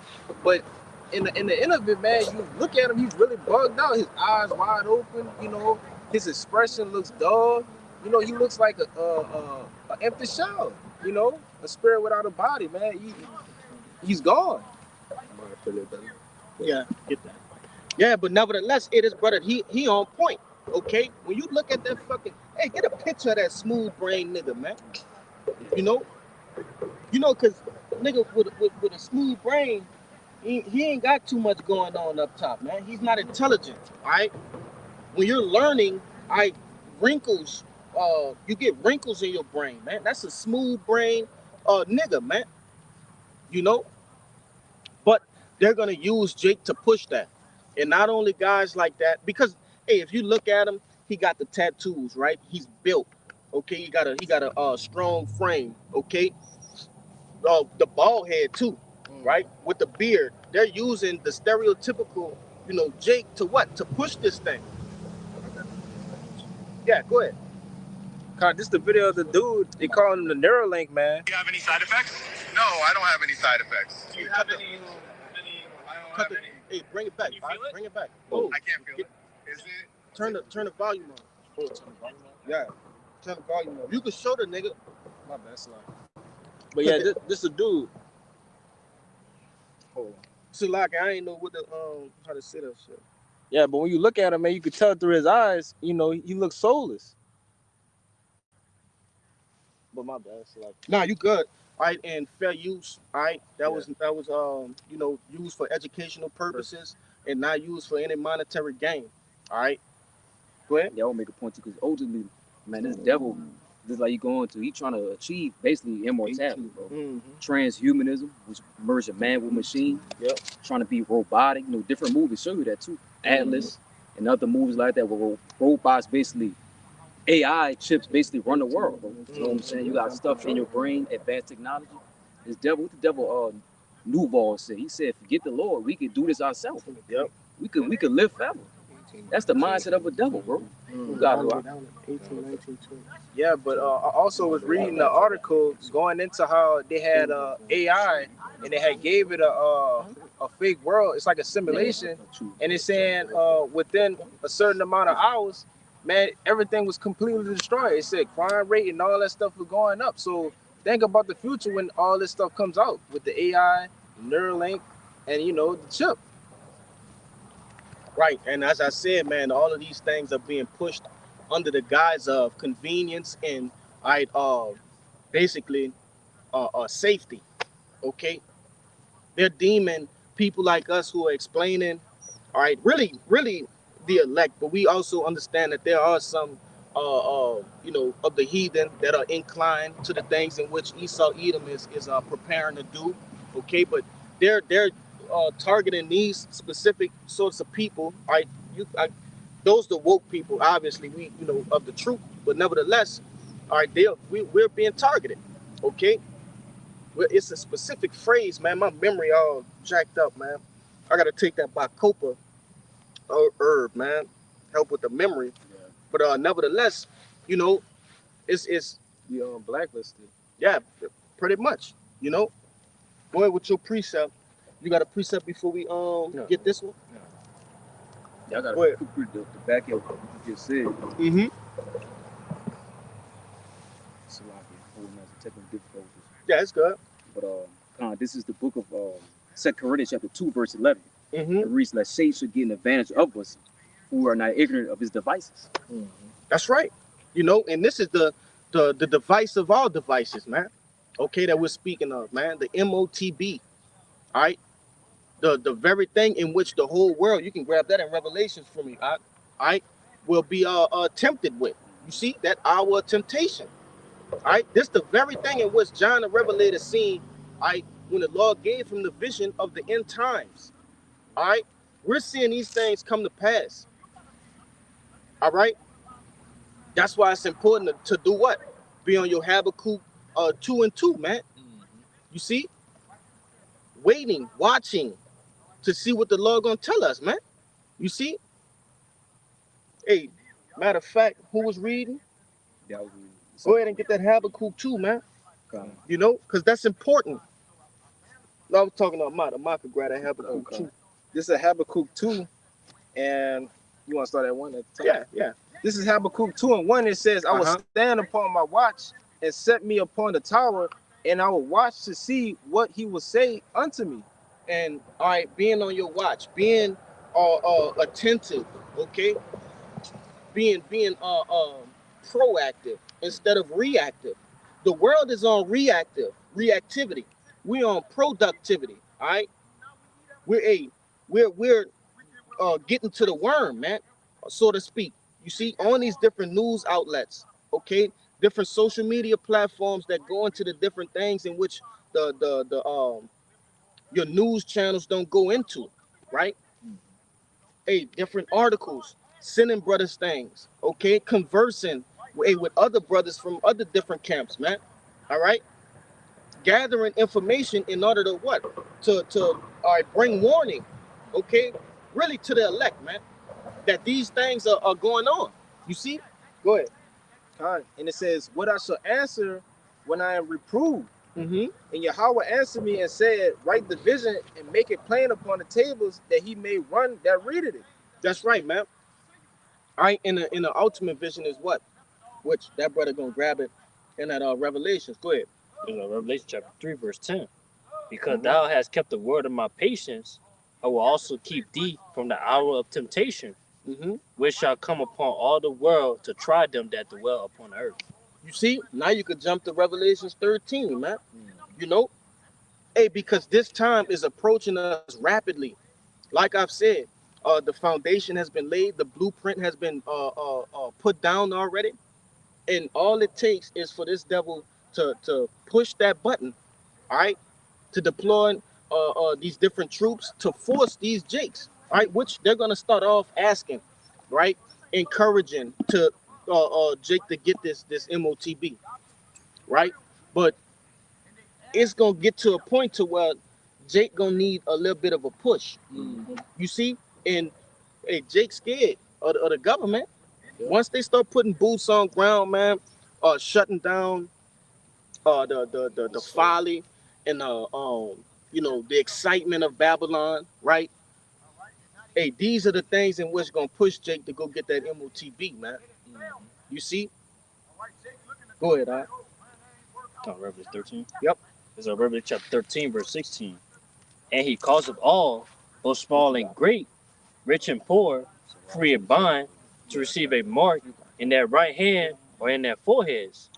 But in the end of it, man, you look at him, he's really bugged out. His eyes wide open, you know. His expression looks dull. You know, he looks like a empty shell. You know, a spirit without a body, man. He's gone. Yeah, get that. Yeah, but nevertheless, it is, brother. He on point. Okay, when you look at that fucking, hey, get a picture of that smooth brain nigga, man. You know, cause nigga with a smooth brain, he ain't got too much going on up top, man. He's not intelligent, all right? When you're learning, wrinkles, you get wrinkles in your brain, man. That's a smooth brain nigga, man. You know? But they're gonna use Jake to push that. And not only guys like that, because hey, if you look at him, he got the tattoos, right? He's built. Okay, he got a strong frame, okay? The bald head too, right? With the beard. They're using the stereotypical, you know, Jake to what? To push this thing. Yeah, go ahead. God, this is the video of the dude. They call him the Neuralink, man. Do you have any side effects? No, I don't have any side effects. Do you have any? Hey, bring it back. You feel it? Bring it back. Oh, I can't feel it. Is it? Turn the volume on. Oh, turn the volume on. Yeah, turn the volume on. You can show the nigga. My bad, slide. But yeah, this a dude. Hold on. So like I ain't know what the how to say that shit. Yeah, but when you look at him, man, you can tell through his eyes. You know, he looks soulless. But my bad, so like. Nah, you good. All right, and fair use. All right, that was you know, used for educational purposes and not used for any monetary gain. All right, go ahead. Yeah, I'll make a point too, because ultimately, man, this devil, this is like you going to, he trying to achieve basically immortality, bro. Mm-hmm. Transhumanism, which merges man with machine. Yep. Trying to be robotic. You know, different movies show you that too. Atlas and other movies like that where robots basically, AI chips basically run the world, bro. You know what I'm saying? You got stuff in your brain, advanced technology. This devil, what the devil Nuval said. He said, forget the Lord, we could do this ourselves. Yep. We could live forever. That's the mindset of a devil, bro. Yeah, but I also was reading the article going into how they had AI and they had gave it a fake world. It's like a simulation, and it's saying within a certain amount of hours, man, everything was completely destroyed. It said crime rate and all that stuff was going up. So think about the future when all this stuff comes out with the AI, Neuralink, and you know the chip. Right, and as I said, man, all of these things are being pushed under the guise of convenience and basically safety. Okay, they're deeming people like us who are explaining, all right, really the elect, but we also understand that there are some, you know, of the heathen that are inclined to the things in which Esau Edom is preparing to do. Okay, but they're targeting these specific sorts of people. those the woke people, obviously, we, you know, of the truth, but nevertheless, all right, we're being targeted, okay? It's a specific phrase, man. My memory all jacked up, man. I gotta take that Bacopa herb, man. Help with the memory. Yeah. But nevertheless, you know, it's You blacklisted. yeah, pretty much. You know, go ahead with your precept. You got a precept before we get this one? Y'all got Go ahead. the back end what you just said. Mm-hmm. Technical difficulties. Yeah, it's good. But this is the book of 2 Corinthians chapter 2, verse 11. Mm-hmm. It reads, "Let Satan should get an advantage of us, who are not ignorant of his devices." Mm-hmm. That's right. You know, and this is the device of all devices, man. Okay, that we're speaking of, man. The MOTB. All right. The very thing in which the whole world, you can grab that in Revelations for me, all right, will be tempted with. You see, that hour of temptation. All right, this the very thing in which John the Revelator seen, all right, when the Lord gave him the vision of the end times. All right, we're seeing these things come to pass. All right, that's why it's important to do what? Be on your Habakkuk 2 and 2, man. You see, waiting, watching to see what the Lord gonna tell us, man. You see? Hey, matter of fact, who was reading? Yeah, Go ahead and get that Habakkuk 2, man. Okay. You know, because that's important. No, I was talking about Amaka could grab that Habakkuk 2. This is Habakkuk 2, and you want to start at 1 at the time? Yeah. This is Habakkuk 2 and 1. It says, I will stand upon my watch and set me upon the tower, and I will watch to see what he will say unto me. And all right, being on your watch, being attentive, okay? Being proactive instead of reactive. The world is on reactivity. We on productivity, all right? We're getting to the worm, man, so to speak. You see, on these different news outlets, okay, different social media platforms that go into the different things in which your news channels don't go into, right? Hey, different articles, sending brothers things, okay, conversing with other brothers from other different camps, man. All right, gathering information in order to what? To all right, bring warning, okay, really to the elect, man, that these things are going on. You see? Go ahead. And it says, what I shall answer when I am reproved. Mm-hmm. And Yahweh answered me and said, write the vision and make it plain upon the tables that he may run that readeth it. That's right, man. All right, in the ultimate vision is what? Which that brother gonna grab it in that Revelations. Go ahead. In Revelation chapter 3, verse 10. Because thou hast kept the word of my patience, I will also keep thee from the hour of temptation, which shall come upon all the world to try them that dwell upon the earth. You see, now you could jump to Revelations 13, man. You know, hey, because this time is approaching us rapidly. Like I've said, the foundation has been laid, the blueprint has been put down already, and all it takes is for this devil to push that button, all right, to deploy these different troops to force these jakes, all right, which they're gonna start off asking, right, encouraging to Jake to get this MOTB, right, but it's gonna get to a point to where Jake gonna need a little bit of a push. You see, and hey, Jake's scared of the government. Once they start putting boots on ground, man, shutting down the folly and you know, the excitement of Babylon, right? Hey, these are the things in which gonna push Jake to go get that MOTB, man. You see? Go ahead, all right. Revelation 13. Yep. It's Revelation chapter 13, verse 16. And he causeth all, both small and great, rich and poor, free and bond, to receive a mark in their right hand or in their foreheads,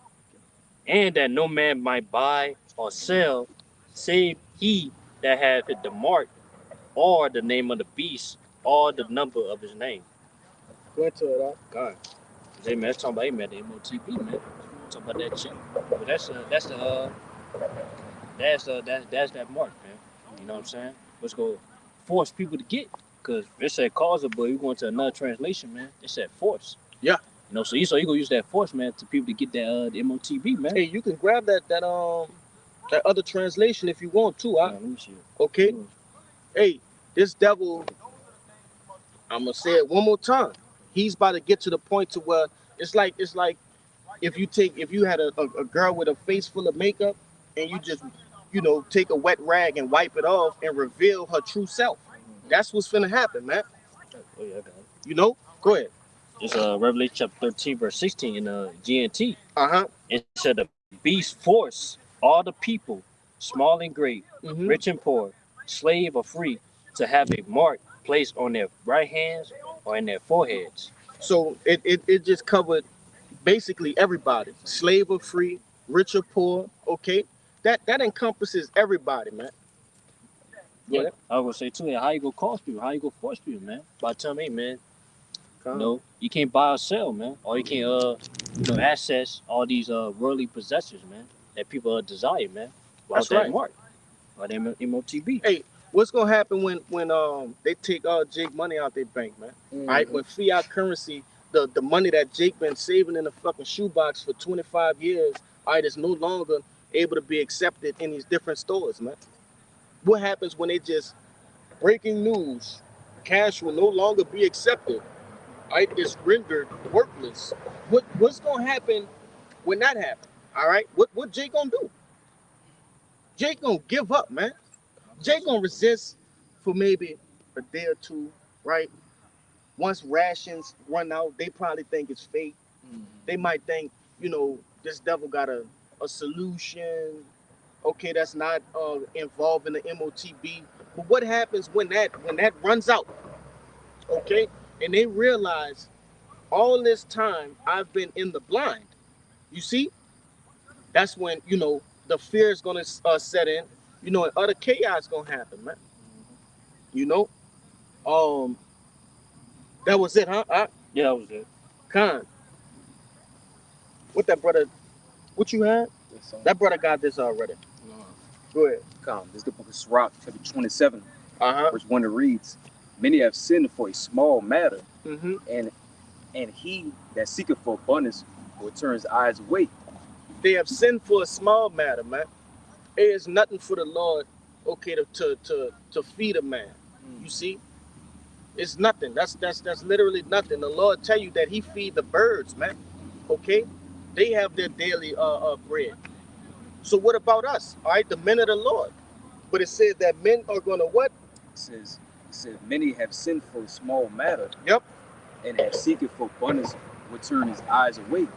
and that no man might buy or sell, save he that hath the mark, or the name of the beast, or the number of his name. Go into it, all right. God. Hey man, that's talking about the MOTB, man. Talking about that shit. But that's that mark, man. You know what I'm saying? What's gonna force people to get. Because it said causa, but you going to another translation, man. It said force. Yeah. You know, so you gonna use that force, man, to people to get that the MOTB, man. Hey, you can grab that other translation if you want to. Let me see. Okay. Hey, this devil, I'm gonna say it one more time. He's about to get to the point to where it's like if you had a girl with a face full of makeup and you just take a wet rag and wipe it off and reveal her true self. That's what's finna happen, man. Oh yeah, I got it. You know? Go ahead. It's Revelation chapter 13, verse 16 in GNT. Uh-huh. It said the beast forced all the people, small and great, rich and poor, slave or free, to have a mark placed on their right hands or in their foreheads. So it just covered basically everybody, slave or free, rich or poor. Okay, that encompasses everybody, man. Yeah, I was gonna say too. How you gonna cause people? How you gonna force people, man? By telling me, man, no, you can't buy or sell, man, or you can't access all these worldly possessions, man, that people desire, man. That's that right. Mark, or that MOTB. Hey, what's gonna happen when they take Jake money out their bank, man? All right, when fiat currency, the money that Jake been saving in the fucking shoebox for 25 years, all right, is no longer able to be accepted in these different stores, man. What happens when they just breaking news? Cash will no longer be accepted. All right, it's rendered worthless. What's gonna happen when that happens? All right, what Jake gonna do? Jake gonna give up, man. Jake gonna resist for maybe a day or two, right? Once rations run out, they probably think it's fake. They might think, this devil got a solution. Okay, that's not involved in the MOTB. But what happens when that runs out? Okay, and they realize all this time I've been in the blind. You see, that's when the fear is gonna set in. And utter chaos gonna happen, man. That was it, huh? Yeah, that was it. Khan. What you had? That brother got this already. Go ahead. This is the book of Sirach, chapter 27, verse 1 that reads, "Many have sinned for a small matter, and he that seeketh for abundance will turn his eyes away." They have sinned for a small matter, man. It is nothing for the Lord, okay, to feed a man. You see? It's nothing. That's literally nothing. The Lord tell you that he feed the birds, man. Okay? They have their daily bread. So what about us? All right, the men of the Lord. But it says that men are gonna what? It says many have sinned for a small matter. Yep. And have seeketh for abundance will turn his eyes away.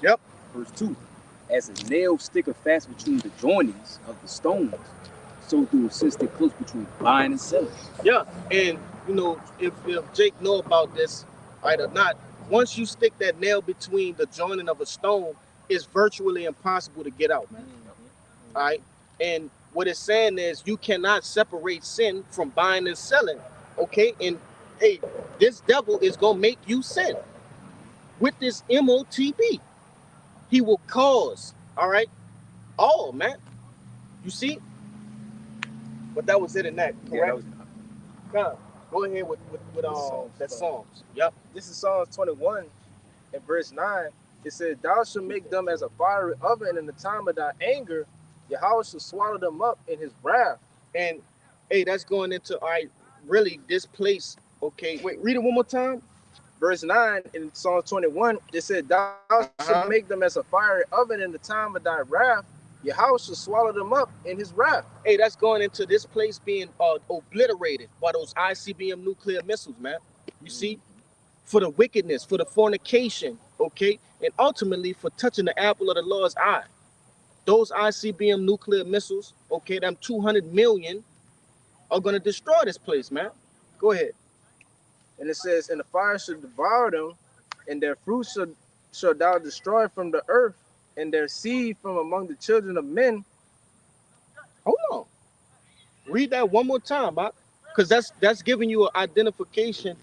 Yep. Verse 2. As a nail sticketh fast between the joinings of the stones, so do sin stick close between buying and selling. Yeah, and if Jake know about this, right or not, once you stick that nail between the joining of a stone, it's virtually impossible to get out, man. All right, and what it's saying is you cannot separate sin from buying and selling. Okay, and hey, this devil is gonna make you sin with this MOTB. He will cause, all right, all, man. You see? But that was it in that, correct? Yeah, go ahead with that Psalms. Yep. This is Psalms 21 and verse 9. It says, "Thou shalt make them as a fiery oven in the time of thy anger. Yahweh shall swallow them up in his wrath." And hey, that's going into, all right, really this place. Okay, wait, read it one more time. Verse 9 in Psalm 21, it said, "Thou shalt make them as a fiery oven in the time of thy wrath. Yahweh shall swallow them up in his wrath." Hey, that's going into this place being obliterated by those ICBM nuclear missiles, man. You see? For the wickedness, for the fornication, okay? And ultimately for touching the apple of the Lord's eye. Those ICBM nuclear missiles, okay, them 200 million are going to destroy this place, man. Go ahead. And it says, "And the fire shall devour them, and their fruit shall thou destroy from the earth, and their seed from among the children of men." Hold on. Read that one more time, because that's giving you an identification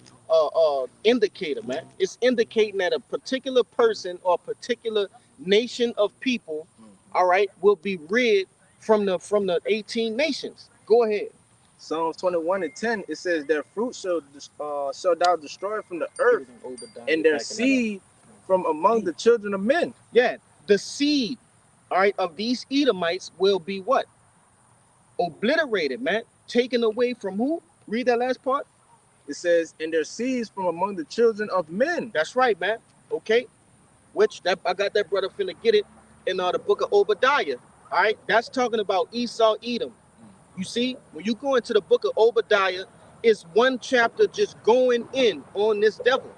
indicator, man. It's indicating that a particular person or a particular nation of people, all right, will be rid from the 18 nations. Go ahead. Psalms 21:10, it says, their fruit shall thou destroy from the earth, and their seed from among the children of men. Yeah, the seed, all right, of these Edomites will be what? Obliterated, man. Taken away from who? Read that last part. It says, and their seeds from among the children of men. That's right, man. Okay. Which that I got that brother finna get it in the book of Obadiah. All right, that's talking about Esau, Edom. You see, when you go into the book of Obadiah, it's one chapter just going in on this devil.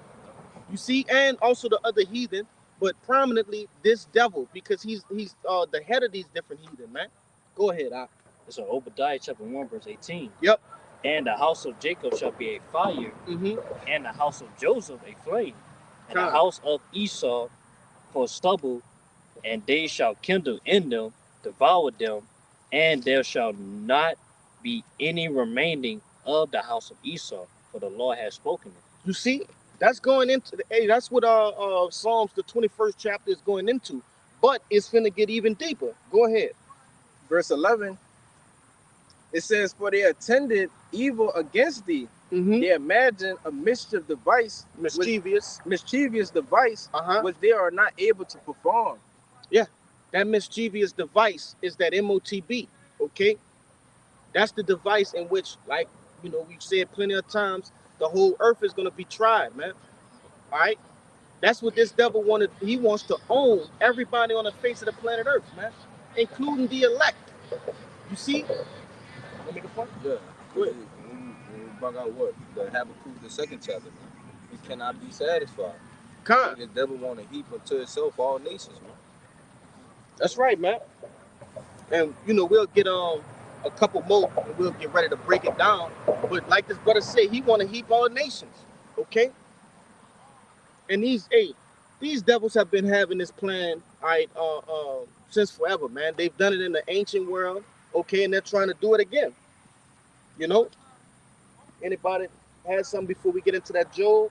You see, and also the other heathen, but prominently this devil, because he's the head of these different heathen, man. Go ahead, It's on Obadiah chapter 1, verse 18. Yep. And the house of Jacob shall be a fire, and the house of Joseph a flame, and the house of Esau for stubble, and they shall kindle in them, devour them, and there shall not be any remaining of the house of Esau, for the Lord has spoken it. You see, that's going into that's what Psalms the 21st chapter is going into, but it's finna get even deeper. Go ahead. Verse 11, it says, for they attended evil against thee. They imagine a mischievous device, which they are not able to perform. Yeah, that mischievous device is that MOTB, okay? That's the device in which, like, you know, we've said plenty of times, the whole earth is going to be tried, man. All right? That's what this devil wanted. He wants to own everybody on the face of the planet Earth, man, including the elect. You see? Let me make a point? Yeah. Go ahead. Brought out what? The Habakkuk, the 2nd chapter, man. He cannot be satisfied. The devil want to heap unto himself all nations, man. That's right, man. And you know, we'll get a couple more and we'll get ready to break it down. But like this brother said, he want to heap all nations. Okay? And these devils have been having this plan, all right, since forever, man. They've done it in the ancient world, okay, and they're trying to do it again. You know? Anybody has something before we get into that Job,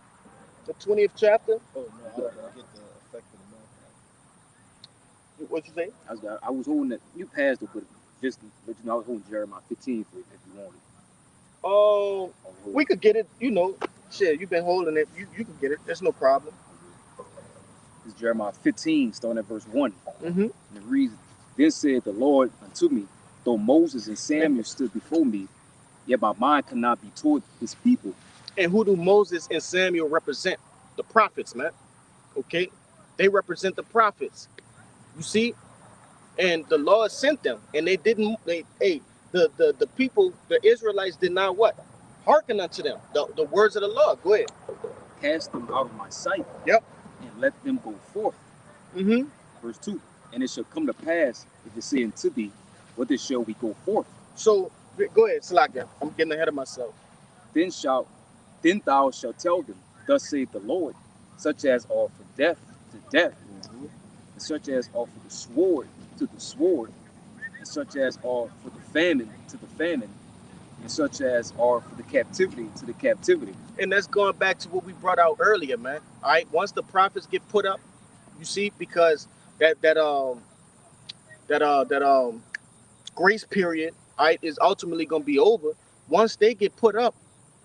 the 20th chapter? Oh, no, I don't get the effect of the month. What you say? I was holding it. You passed it, but just let you know I was holding Jeremiah 15 for it if you want it. We could get it, you know. Shit, you've been holding it. You can get it. There's no problem. It's Jeremiah 15, starting at verse 1. And it reads, then said the Lord unto me, though Moses and Samuel stood before me, yet my mind cannot be toward his people. And who do Moses and Samuel represent? The prophets, man. Okay? They represent the prophets. You see? And the Lord sent them. And they didn't, the people, the Israelites did not what? Hearken unto them. The words of the Lord. Go ahead. Cast them out of my sight. Yep. And let them go forth. Verse 2. And it shall come to pass, if it say unto thee, whether shall we go forth? So, go ahead, Salakia. I'm getting ahead of myself. Then thou shalt tell them, thus saith the Lord, such as are for death to death, and such as are for the sword to the sword, and such as are for the famine to the famine, and such as are for the captivity to the captivity. And that's going back to what we brought out earlier, man. All right, once the prophets get put up, you see, because that grace period, all right, is ultimately going to be over. Once they get put up,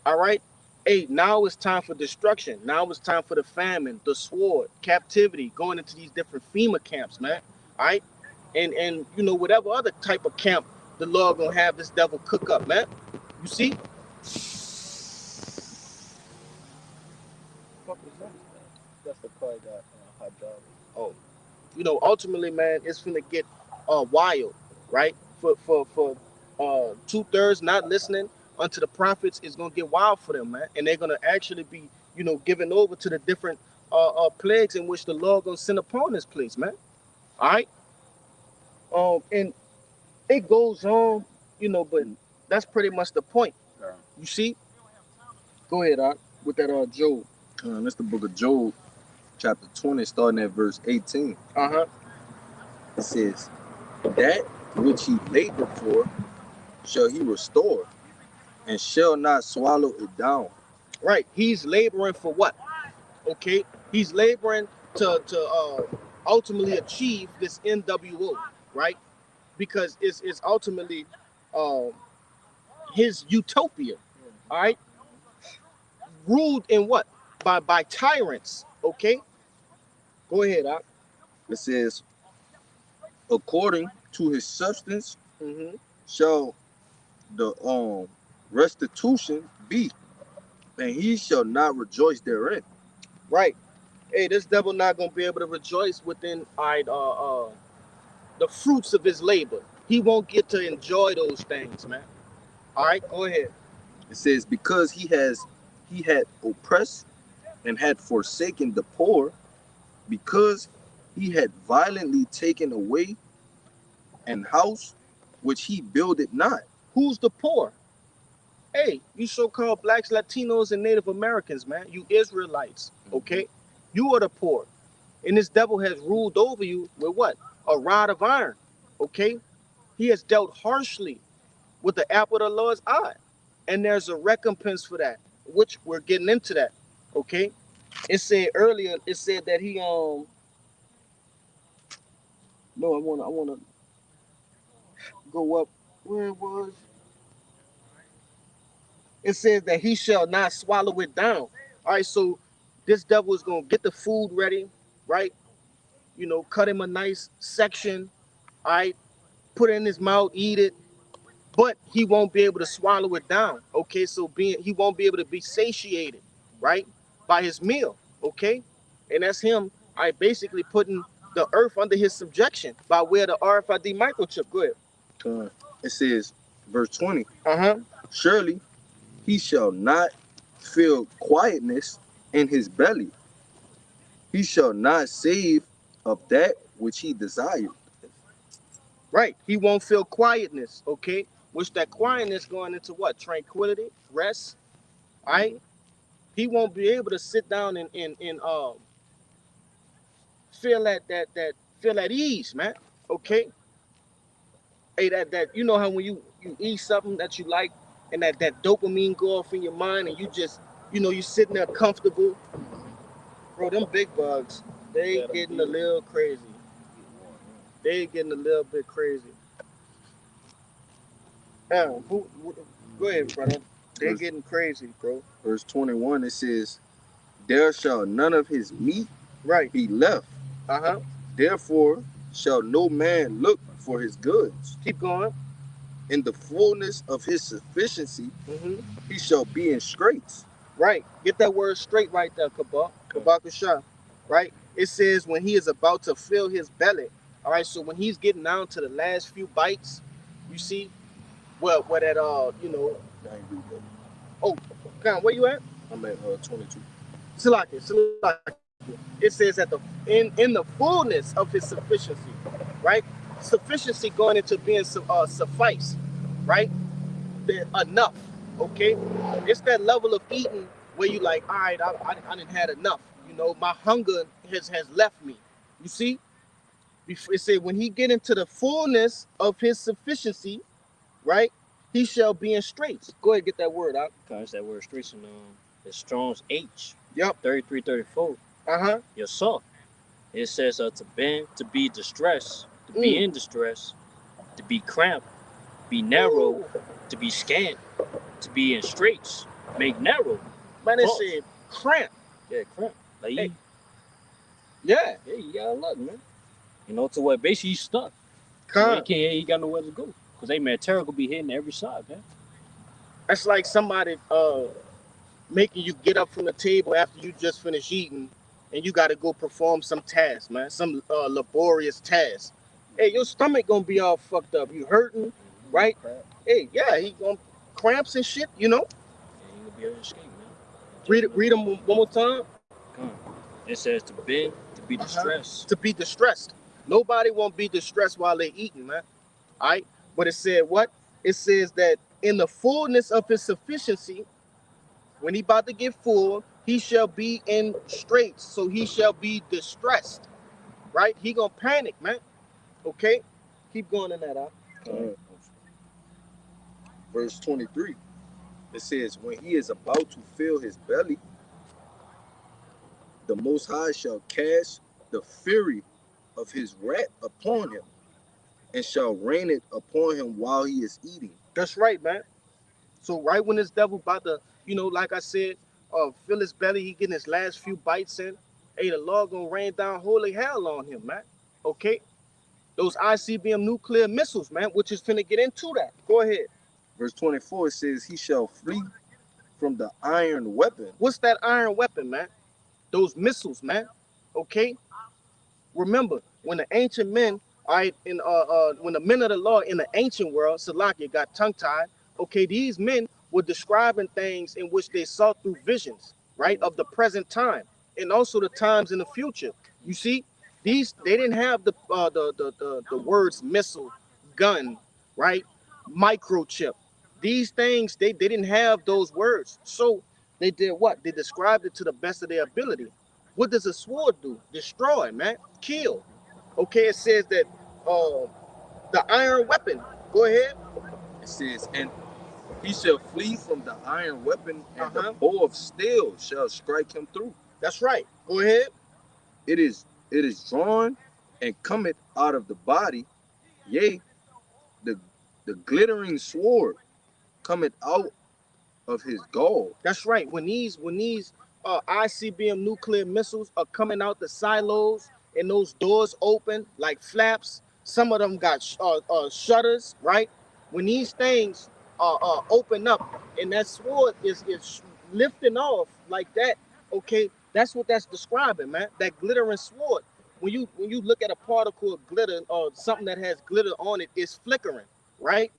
all right, hey, now it's time for destruction. Now it's time for the famine, the sword, captivity, going into these different FEMA camps, man. All right, and you know, whatever other type of camp the Lord gonna have this devil cook up, man. You see? What was that? That's the car that hot dog. Oh, you know, ultimately, man, it's gonna get wild, right? For 2/3 not listening unto the prophets is gonna get wild for them, man, and they're gonna actually be, you know, given over to the different plagues in which the Lord gonna send upon this place, man. All right. And it goes on, you know, but that's pretty much the point. You see? Go ahead, with that Job. That's the book of Job, chapter 20, starting at verse 18. It says, that which he labored for shall he restore, and shall not swallow it down. Right. He's laboring for what? Okay. He's laboring to ultimately achieve this NWO, right? Because it's ultimately his utopia, all right, ruled in what? By tyrants, okay? Go ahead, Doc. It says, according to his substance Mm-hmm. shall the restitution be, and he shall not rejoice therein. Right. Hey, this devil not gonna be able to rejoice within the fruits of his labor. He won't get to enjoy those things, man. All right, go ahead. It says, because he had oppressed and had forsaken the poor, because he had violently taken away an house which he builded not. Who's the poor? Hey, you so-called blacks, Latinos, and Native Americans, man. You Israelites, okay? You are the poor. And this devil has ruled over you with what? A rod of iron, okay? He has dealt harshly with the apple of the Lord's eye. And there's a recompense for that, which we're getting into that, okay? It said earlier, it said that he no, I wanna go up where it was. It says that he shall not swallow it down. All right, so this devil is gonna get the food ready, right? You know, cut him a nice section, all right, put it in his mouth, eat it, but he won't be able to swallow it down. Okay, so he won't be able to be satiated, right, by his meal. Okay, and that's him. I basically putting the earth under his subjection by way of the RFID microchip. Go ahead. It says, verse 20. Uh-huh. Surely he shall not feel quietness in his belly. He shall not save of that which he desired. Right. He won't feel quietness. Okay. Which that quietness going into what? Tranquility, rest. All right. He won't be able to sit down and feel at ease, man. Okay. Hey, that you know how when you eat something that you like and that dopamine go off in your mind and you just, you know, you sitting there comfortable. Bro, them big bugs, they getting a little crazy. They getting a little bit crazy. Go ahead, brother. They getting crazy, bro. Verse 21, it says, there shall none of his meat right be left. Uh-huh. Therefore shall no man look for his goods. Keep going. In the fullness of his sufficiency, he shall be in straits. Right. Get that word straight right there, Kabakasha. Right? It says when he is about to fill his belly. All right, so when he's getting down to the last few bites, you see, well, what that you know. I ain't read that. Oh, God, where you at? I'm at 22. Salaki. It says at in the fullness of his sufficiency, right? Sufficiency going into being suffice, right? Enough, okay? It's that level of eating where you like, all right, I didn't had enough. You know, my hunger has left me. You see? It said when he get into the fullness of his sufficiency, right? He shall be in straits. Go ahead, get that word out. It's that word straits in the Strong's H. Yep. 3334. Uh-huh. Your saw. It says to bend, to be distressed, to be in distress, to be cramped, be narrow, to be scant, to be in straits, make narrow. Man, it said cramp. Yeah, cramp. Like hey. Yeah, you got a lot, man. You know, to what basically he's stuck. He got nowhere to go. Because they man, terror could be hitting every side, man. That's like somebody making you get up from the table after you just finished eating and you got to go perform some task, man, some laborious task. Hey, your stomach gonna be all fucked up. You hurting, right? Hey, yeah, he gonna cramps and shit, you know. Yeah, he gonna be able to escape, man. Read them one more time. It says to bend, to be distressed. To be distressed. Nobody won't be distressed while they eating, man. All right. But it said what? It says that in the fullness of his sufficiency, when he about to get full, he shall be in straits. So he shall be distressed. Right? He gonna panic, man. Okay? Keep going in that out. Verse 23. It says, when he is about to fill his belly, the Most High shall cast the fury of his wrath upon him, and shall rain it upon him while he is eating. That's right, man. So right when this devil about to, like I said, fill his belly, he getting his last few bites in. Hey, the Lord gonna rain down holy hell on him, man. Okay, those ICBM nuclear missiles, man, which is finna get into that. Go ahead. Verse 24 says, he shall flee from the iron weapon. What's that iron weapon, man? Those missiles, man. Okay. Remember, when the ancient men, all right, when the men of the law in the ancient world, Salakia got tongue-tied. Okay, these men were describing things in which they saw through visions, right, of the present time, and also the times in the future. You see, they didn't have the words missile, gun, right, microchip. These things they didn't have those words, so they did what? They described it to the best of their ability. What does a sword do? Destroy, man, kill. Okay, it says that the iron weapon. Go ahead. It says, and he shall flee from the iron weapon, and the bow of steel shall strike him through. That's right. Go ahead. It is drawn and cometh out of the body, yea, the glittering sword cometh out of his gall. That's right. When these ICBM nuclear missiles are coming out the silos and those doors open like flaps, some of them got shutters, right? When these things open up and that sword is lifting off like that, okay, that's what that's describing, man. That glittering sword. When you look at a particle of glitter or something that has glitter on it, it's flickering, right?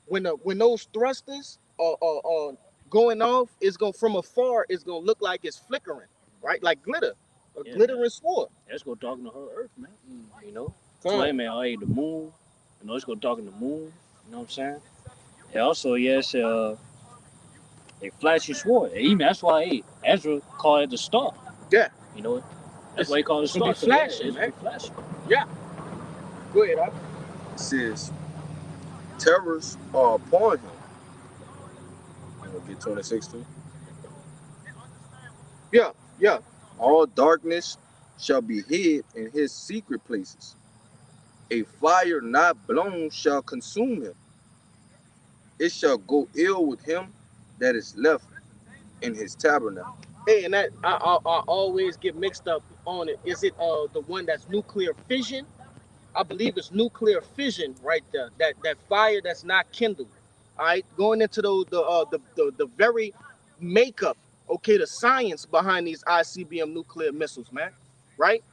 When those thrusters are going off, it's going from afar, it's gonna look like it's flickering, right? Like glitter, glittering sword. That's gonna darken the whole earth, man. You know, so man, the moon. It's gonna darken the moon. You know what I'm saying? And also, yes, a flashing sword. Even that's why Ezra called it the star. Yeah. You know, that's why he called it the star. It's flashing, man. Flashing. Yeah. Go ahead, It says, terrors are upon him. We'll get 26 too. Yeah. All darkness shall be hid in his secret places. A fire not blown shall consume him. It shall go ill with him that is left in his tabernacle. Hey, and that I always get mixed up on it. Is it the one that's nuclear fission? I believe it's nuclear fission right there. That fire that's not kindled. All right, going into the very makeup, okay, the science behind these ICBM nuclear missiles, man, right?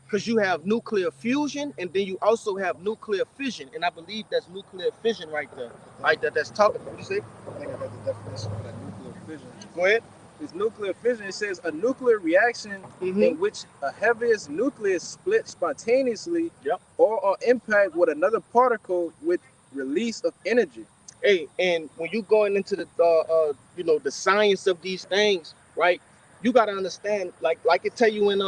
Because you have nuclear fusion and then you also have nuclear fission, and I believe that's nuclear fission right there. Right, that's talking. What do you say? I think I got the definition for that nuclear fission. Go ahead. It's nuclear fission. It says a nuclear reaction in which a heaviest nucleus splits spontaneously or on impact with another particle with release of energy. Hey, and when you going into the the science of these things, right? You gotta understand, like it tell you in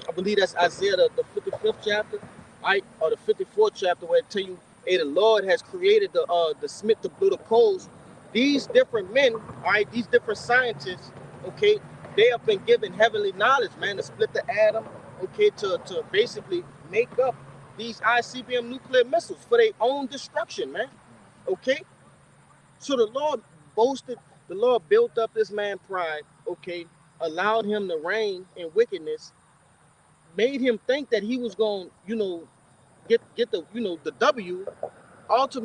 I believe that's Isaiah the 55th chapter, right, or the 54th chapter, where it tell you, hey, the Lord has created the smith to blow the coals. These different men, all right, these different scientists, okay, they have been given heavenly knowledge, man, to split the atom, okay, to basically make up these ICBM nuclear missiles for their own destruction, man. Okay? So the Lord built up this man pride, okay, allowed him to reign in wickedness, made him think that he was going, get the, the W, all to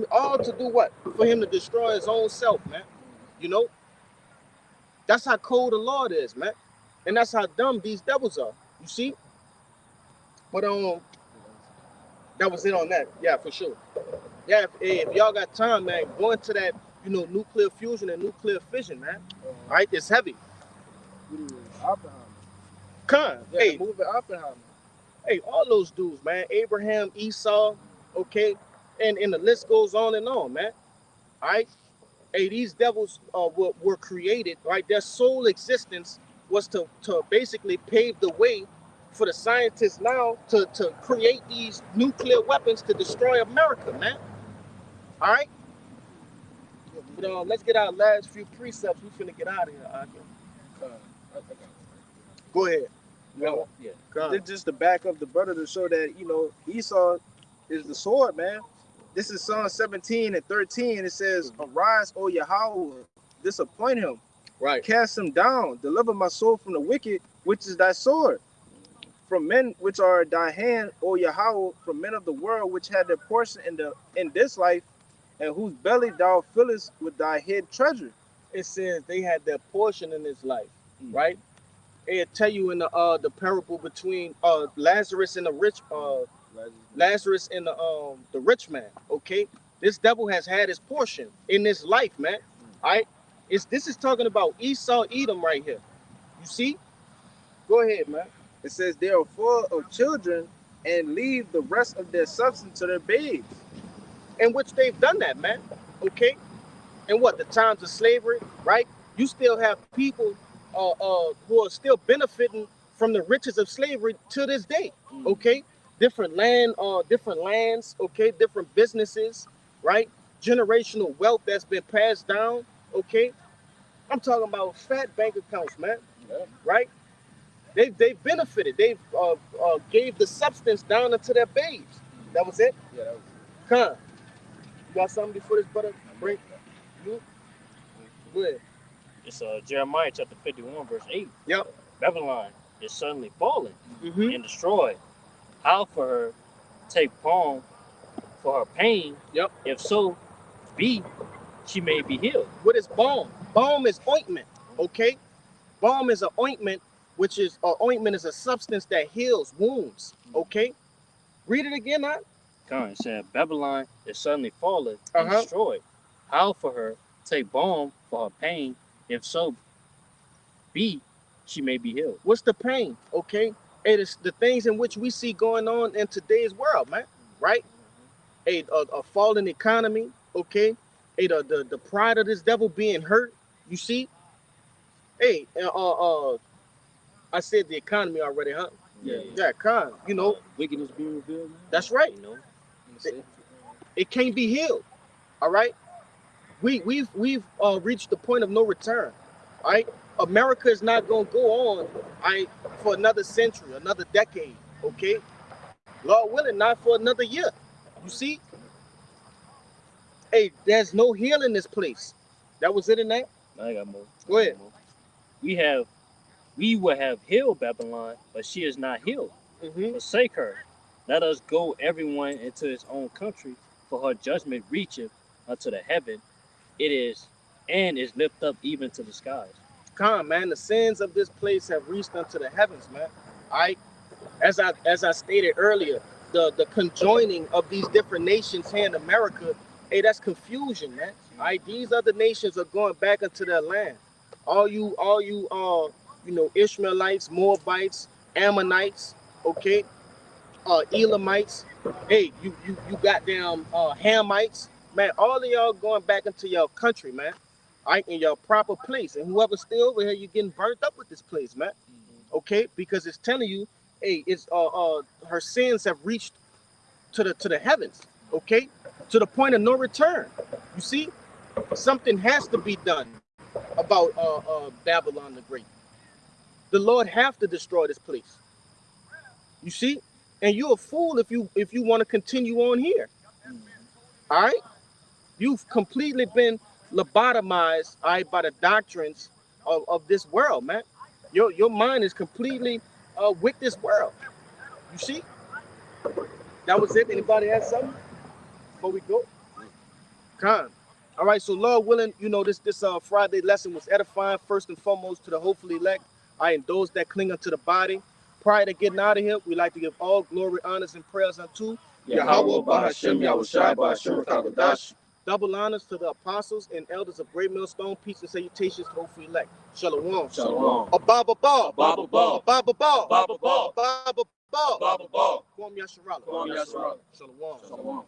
do what? For him to destroy his own self, man. That's how cold the Lord is, man. And that's how dumb these devils are. You see? But that was it on that. Yeah, for sure. Yeah, if y'all got time, man, go into that, nuclear fusion and nuclear fission, man. All right, it's heavy. Oppenheimer. Yeah, hey, movie Oppenheimer. Hey, all those dudes, man. Abraham, Esau, okay, and the list goes on and on, man. All right. Hey, these devils were created, right? Their sole existence was to basically pave the way for the scientists now to create these nuclear weapons to destroy America, man. All right? But let's get our last few precepts. We finna get out of here, Go ahead. Just to back up the brother to show that, Esau is the sword, man. This is Psalm 17 and 13. It says, "Arise, O Yahweh, disappoint him. Right. Cast him down. Deliver my soul from the wicked, which is thy sword. From men which are at thy hand, O Yahweh, from men of the world which had their portion in this life, and whose belly thou fillest with thy hid treasure." It says they had their portion in this life, right? It'll tell you in the parable between Lazarus and the rich Lazarus and the rich man. Okay, this devil has had his portion in this life, man. All right, this is talking about Esau, Edom right here. You see? Go ahead, man. It says they are full of children and leave the rest of their substance to their babes. In which they've done that, man. Okay, and what, the times of slavery, right? You still have people who are still benefiting from the riches of slavery to this day. Okay, different lands, okay, different businesses, right? Generational wealth that's been passed down. Okay, I'm talking about fat bank accounts, man. Right? They've benefited. They've gave the substance down into their babes. That was it. Yeah, that was it. Come on. You got something before this brother break? Go ahead. It's Jeremiah chapter 51, verse 8. Yep. Babylon is suddenly fallen and destroyed. How for her take balm for her pain? Yep. If so be she may be healed. What is balm? Balm is ointment. Okay. Balm is an ointment, which is ointment is a substance that heals wounds. Okay. Read it again, huh? It said Babylon is suddenly fallen and destroyed. How for her take balm for her pain? If so be she may be healed. What's the pain? Okay. It is the things in which we see going on in today's world, man. Right? A falling economy. Okay. The pride of this devil being hurt. You see? Hey, I said the economy already, huh? Yeah, you know. Wickedness being revealed. Man. That's right. You know, it can't be healed. All right. We've reached the point of no return. All right. America is not gonna go on, all right, for another century, another decade. Okay. Lord willing, not for another year. You see? Hey, there's no healing in this place. That was it in that? I got more. Go ahead. We will have healed Babylon, but she is not healed. Forsake her. Let us go everyone into his own country, for her judgment reacheth unto the heaven. It is lifted up even to the skies. Come, man, the sins of this place have reached unto the heavens, man. All right. As I stated earlier, the conjoining of these different nations here in America, hey, that's confusion, man. All right, these other nations are going back into their land. All you Ishmaelites, Moabites, Ammonites, okay, Elamites, hey, you goddamn Hamites, man, all of y'all going back into your country, man. All right, in your proper place. And whoever's still over here, you're getting burnt up with this place, man. Okay, because it's telling you, hey, it's her sins have reached to the heavens, okay, to the point of no return. You see, something has to be done about Babylon the Great. The Lord have to destroy this place. You see, and you're a fool if you want to continue on here. All right, you've completely been lobotomized, all right, by the doctrines of this world, man. Your mind is completely with this world. You see, that was it. Anybody have something before we go? Come. All right, so Lord willing, you know, this Friday lesson was edifying first and foremost to the hopefully elect, and those that cling unto the body. Prior to getting out of here, we like to give all glory, honors, and prayers unto Yahweh, Bahashem, Yahushua, Bahashem, Rakabadash. Double honors to the apostles and elders of Great Millstone. Peace and salutations to the hopefully elect. Shalom. Shalom. Ababa Ball. Ababa Ball. Ababa Ball. Ababa Ball. Ababa Ball. Ababa Ball. Kwam Yasharala. Kwam Yasharala. Shalom. Shalom.